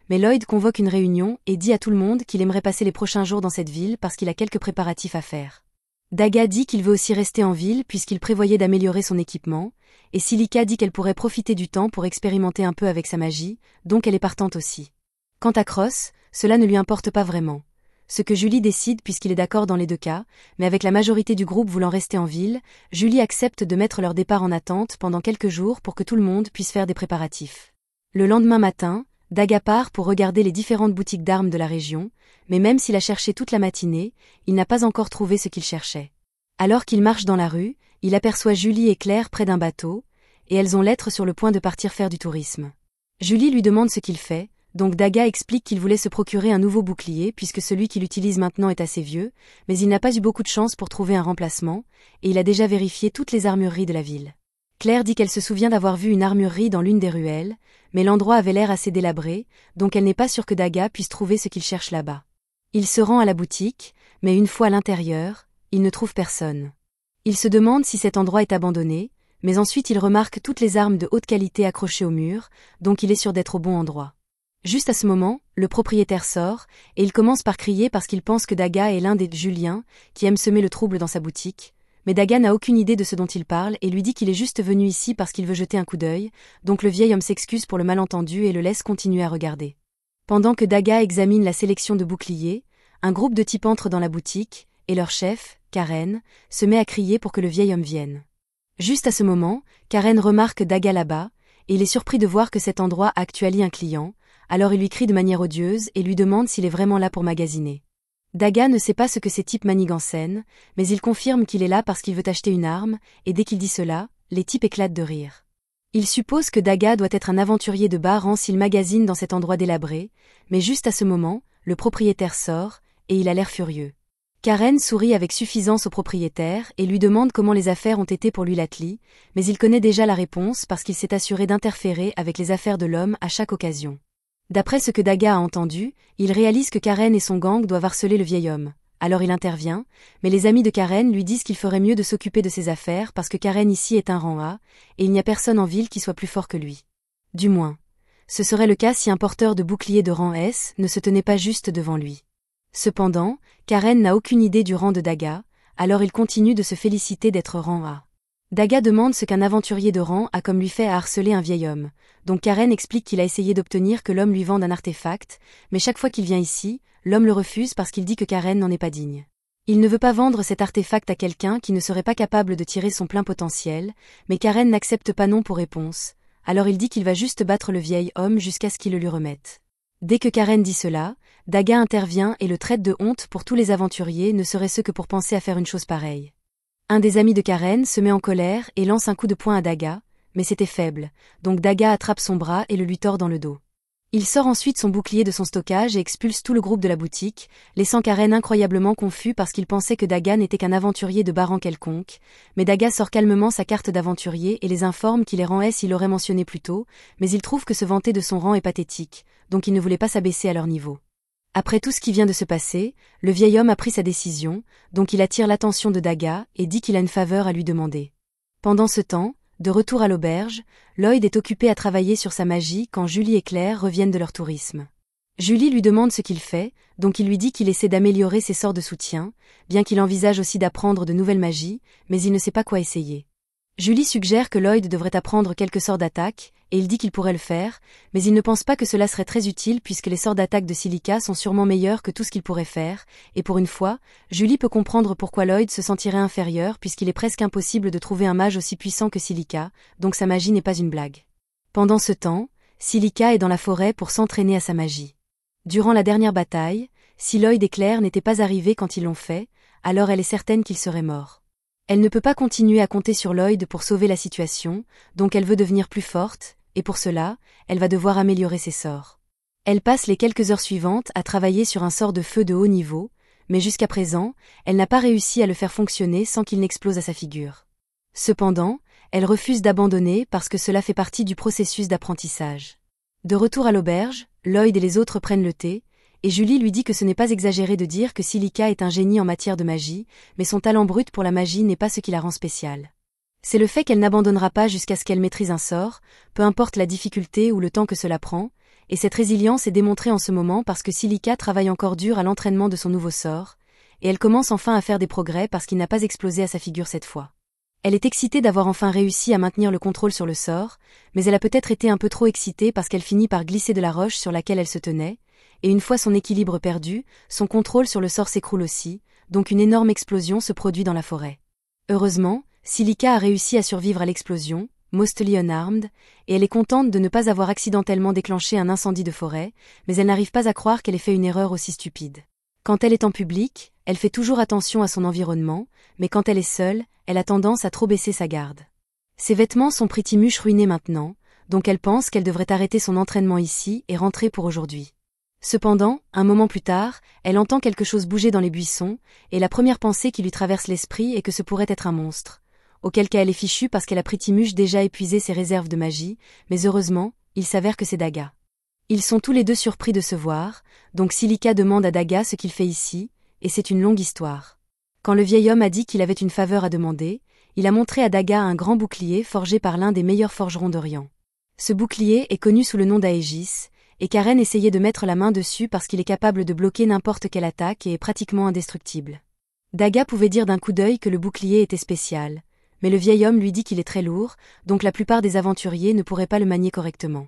mais Lloyd convoque une réunion et dit à tout le monde qu'il aimerait passer les prochains jours dans cette ville parce qu'il a quelques préparatifs à faire. Daga dit qu'il veut aussi rester en ville puisqu'il prévoyait d'améliorer son équipement, et Silica dit qu'elle pourrait profiter du temps pour expérimenter un peu avec sa magie, donc elle est partante aussi. Quant à Cross, cela ne lui importe pas vraiment. Ce que Julie décide puisqu'il est d'accord dans les deux cas, mais avec la majorité du groupe voulant rester en ville, Julie accepte de mettre leur départ en attente pendant quelques jours pour que tout le monde puisse faire des préparatifs. Le lendemain matin, Daga part pour regarder les différentes boutiques d'armes de la région, mais même s'il a cherché toute la matinée, il n'a pas encore trouvé ce qu'il cherchait. Alors qu'il marche dans la rue, Il aperçoit Julie et Claire près d'un bateau, et elles ont l'être sur le point de partir faire du tourisme. Julie lui demande ce qu'il fait, donc Daga explique qu'il voulait se procurer un nouveau bouclier puisque celui qu'il utilise maintenant est assez vieux, mais il n'a pas eu beaucoup de chance pour trouver un remplacement, et il a déjà vérifié toutes les armureries de la ville. Claire dit qu'elle se souvient d'avoir vu une armurerie dans l'une des ruelles, mais l'endroit avait l'air assez délabré, donc elle n'est pas sûre que Daga puisse trouver ce qu'il cherche là-bas. Il se rend à la boutique, mais une fois à l'intérieur, il ne trouve personne. Il se demande si cet endroit est abandonné, mais ensuite il remarque toutes les armes de haute qualité accrochées au mur, donc il est sûr d'être au bon endroit. Juste à ce moment, le propriétaire sort, et il commence par crier parce qu'il pense que Daga est l'un des Juliens, qui aime semer le trouble dans sa boutique, mais Daga n'a aucune idée de ce dont il parle et lui dit qu'il est juste venu ici parce qu'il veut jeter un coup d'œil, donc le vieil homme s'excuse pour le malentendu et le laisse continuer à regarder. Pendant que Daga examine la sélection de boucliers, un groupe de types entre dans la boutique, et leur chef, Karen, se met à crier pour que le vieil homme vienne. Juste à ce moment, Karen remarque Daga là-bas, et il est surpris de voir que cet endroit actualise un client, alors il lui crie de manière odieuse et lui demande s'il est vraiment là pour magasiner. Daga ne sait pas ce que ces types manigent en scène, mais il confirme qu'il est là parce qu'il veut acheter une arme, et dès qu'il dit cela, les types éclatent de rire. Il suppose que Daga doit être un aventurier de bas rang s'il magasine dans cet endroit délabré, mais juste à ce moment, le propriétaire sort, et il a l'air furieux. Karen sourit avec suffisance au propriétaire et lui demande comment les affaires ont été pour lui l'Atli, mais il connaît déjà la réponse parce qu'il s'est assuré d'interférer avec les affaires de l'homme à chaque occasion. D'après ce que Daga a entendu, il réalise que Karen et son gang doivent harceler le vieil homme. Alors il intervient, mais les amis de Karen lui disent qu'il ferait mieux de s'occuper de ses affaires parce que Karen ici est un rang A, et il n'y a personne en ville qui soit plus fort que lui. Du moins. Ce serait le cas si un porteur de bouclier de rang S ne se tenait pas juste devant lui. Cependant, Karen n'a aucune idée du rang de Daga, alors il continue de se féliciter d'être rang A. Daga demande ce qu'un aventurier de rang a comme lui fait à harceler un vieil homme, donc Karen explique qu'il a essayé d'obtenir que l'homme lui vende un artefact, mais chaque fois qu'il vient ici, l'homme le refuse parce qu'il dit que Karen n'en est pas digne. Il ne veut pas vendre cet artefact à quelqu'un qui ne serait pas capable de tirer son plein potentiel, mais Karen n'accepte pas non pour réponse, alors il dit qu'il va juste battre le vieil homme jusqu'à ce qu'il le lui remette. Dès que Karen dit cela, Daga intervient et le traite de honte pour tous les aventuriers ne serait-ce que pour penser à faire une chose pareille. Un des amis de Karen se met en colère et lance un coup de poing à Daga, mais c'était faible, donc Daga attrape son bras et le lui tord dans le dos. Il sort ensuite son bouclier de son stockage et expulse tout le groupe de la boutique, laissant Karen incroyablement confus parce qu'il pensait que Daga n'était qu'un aventurier de bas rang quelconque, mais Daga sort calmement sa carte d'aventurier et les informe qu'il est rang S il l'aurait mentionné plus tôt, mais il trouve que se vanter de son rang est pathétique, donc il ne voulait pas s'abaisser à leur niveau. Après tout ce qui vient de se passer, le vieil homme a pris sa décision, donc il attire l'attention de Daga et dit qu'il a une faveur à lui demander. Pendant ce temps, de retour à l'auberge, Lloyd est occupé à travailler sur sa magie quand Julie et Claire reviennent de leur tourisme. Julie lui demande ce qu'il fait, donc il lui dit qu'il essaie d'améliorer ses sorts de soutien, bien qu'il envisage aussi d'apprendre de nouvelles magies, mais il ne sait pas quoi essayer. Julie suggère que Lloyd devrait apprendre quelques sorts d'attaque, et il dit qu'il pourrait le faire, mais il ne pense pas que cela serait très utile puisque les sorts d'attaque de Silica sont sûrement meilleurs que tout ce qu'il pourrait faire, et pour une fois, Julie peut comprendre pourquoi Lloyd se sentirait inférieur puisqu'il est presque impossible de trouver un mage aussi puissant que Silica, donc sa magie n'est pas une blague. Pendant ce temps, Silica est dans la forêt pour s'entraîner à sa magie. Durant la dernière bataille, si Lloyd et Claire n'étaient pas arrivés quand ils l'ont fait, alors elle est certaine qu'ils seraient morts. Elle ne peut pas continuer à compter sur Lloyd pour sauver la situation, donc elle veut devenir plus forte, et pour cela, elle va devoir améliorer ses sorts. Elle passe les quelques heures suivantes à travailler sur un sort de feu de haut niveau, mais jusqu'à présent, elle n'a pas réussi à le faire fonctionner sans qu'il n'explose à sa figure. Cependant, elle refuse d'abandonner parce que cela fait partie du processus d'apprentissage. De retour à l'auberge, Lloyd et les autres prennent le thé, et Julie lui dit que ce n'est pas exagéré de dire que Silica est un génie en matière de magie, mais son talent brut pour la magie n'est pas ce qui la rend spéciale. C'est le fait qu'elle n'abandonnera pas jusqu'à ce qu'elle maîtrise un sort, peu importe la difficulté ou le temps que cela prend, et cette résilience est démontrée en ce moment parce que Silica travaille encore dur à l'entraînement de son nouveau sort, et elle commence enfin à faire des progrès parce qu'il n'a pas explosé à sa figure cette fois. Elle est excitée d'avoir enfin réussi à maintenir le contrôle sur le sort, mais elle a peut-être été un peu trop excitée parce qu'elle finit par glisser de la roche sur laquelle elle se tenait, et une fois son équilibre perdu, son contrôle sur le sort s'écroule aussi, donc une énorme explosion se produit dans la forêt. Heureusement, Silica a réussi à survivre à l'explosion, mostly unarmed, et elle est contente de ne pas avoir accidentellement déclenché un incendie de forêt, mais elle n'arrive pas à croire qu'elle ait fait une erreur aussi stupide. Quand elle est en public, elle fait toujours attention à son environnement, mais quand elle est seule, elle a tendance à trop baisser sa garde. Ses vêtements sont pritimuche ruinés maintenant, donc elle pense qu'elle devrait arrêter son entraînement ici et rentrer pour aujourd'hui. Cependant, un moment plus tard, elle entend quelque chose bouger dans les buissons, et la première pensée qui lui traverse l'esprit est que ce pourrait être un monstre. Auquel cas elle est fichue parce qu'elle a pritimuche déjà épuisé ses réserves de magie, mais heureusement, il s'avère que c'est Daga. Ils sont tous les deux surpris de se voir, donc Silica demande à Daga ce qu'il fait ici, et c'est une longue histoire. Quand le vieil homme a dit qu'il avait une faveur à demander, il a montré à Daga un grand bouclier forgé par l'un des meilleurs forgerons d'Orient. Ce bouclier est connu sous le nom d'Aegis, et Karen essayait de mettre la main dessus parce qu'il est capable de bloquer n'importe quelle attaque et est pratiquement indestructible. Daga pouvait dire d'un coup d'œil que le bouclier était spécial, mais le vieil homme lui dit qu'il est très lourd, donc la plupart des aventuriers ne pourraient pas le manier correctement.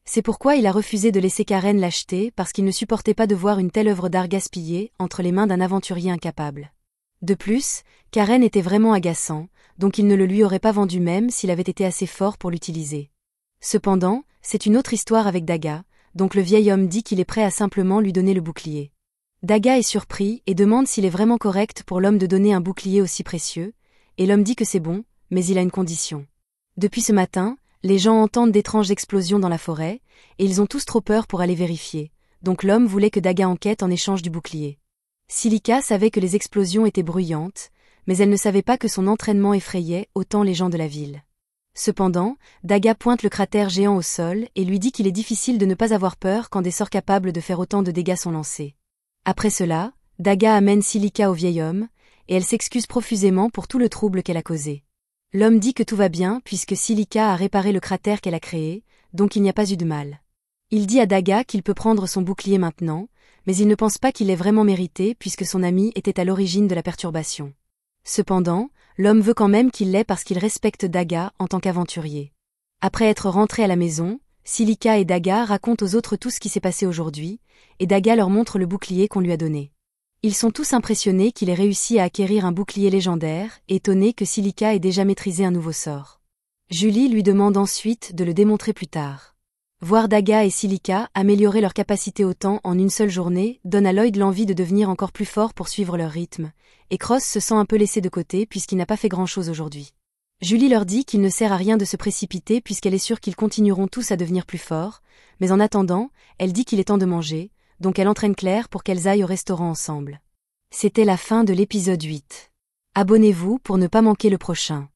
C'est pourquoi il a refusé de laisser Karen l'acheter parce qu'il ne supportait pas de voir une telle œuvre d'art gaspillée entre les mains d'un aventurier incapable. De plus, Karen était vraiment agaçant, donc il ne le lui aurait pas vendu même s'il avait été assez fort pour l'utiliser. Cependant, c'est une autre histoire avec Daga, donc le vieil homme dit qu'il est prêt à simplement lui donner le bouclier. Daga est surpris et demande s'il est vraiment correct pour l'homme de donner un bouclier aussi précieux, et l'homme dit que c'est bon, mais il a une condition. Depuis ce matin, les gens entendent d'étranges explosions dans la forêt, et ils ont tous trop peur pour aller vérifier, donc l'homme voulait que Daga enquête en échange du bouclier. Silica savait que les explosions étaient bruyantes, mais elle ne savait pas que son entraînement effrayait autant les gens de la ville. Cependant, Daga pointe le cratère géant au sol et lui dit qu'il est difficile de ne pas avoir peur quand des sorts capables de faire autant de dégâts sont lancés. Après cela, Daga amène Silica au vieil homme, et elle s'excuse profusément pour tout le trouble qu'elle a causé. L'homme dit que tout va bien puisque Silica a réparé le cratère qu'elle a créé, donc il n'y a pas eu de mal. Il dit à Daga qu'il peut prendre son bouclier maintenant, mais il ne pense pas qu'il l'ait vraiment mérité puisque son ami était à l'origine de la perturbation. Cependant, l'homme veut quand même qu'il l'ait parce qu'il respecte Daga en tant qu'aventurier. Après être rentrés à la maison, Silica et Daga racontent aux autres tout ce qui s'est passé aujourd'hui, et Daga leur montre le bouclier qu'on lui a donné. Ils sont tous impressionnés qu'il ait réussi à acquérir un bouclier légendaire, et étonnés que Silica ait déjà maîtrisé un nouveau sort. Julie lui demande ensuite de le démontrer plus tard. Voir Daga et Silica améliorer leur capacité autant en une seule journée donne à Lloyd l'envie de devenir encore plus fort pour suivre leur rythme, et Cross se sent un peu laissé de côté puisqu'il n'a pas fait grand-chose aujourd'hui. Julie leur dit qu'il ne sert à rien de se précipiter puisqu'elle est sûre qu'ils continueront tous à devenir plus forts, mais en attendant, elle dit qu'il est temps de manger, donc elle entraîne Claire pour qu'elles aillent au restaurant ensemble. C'était la fin de l'épisode 8. Abonnez-vous pour ne pas manquer le prochain.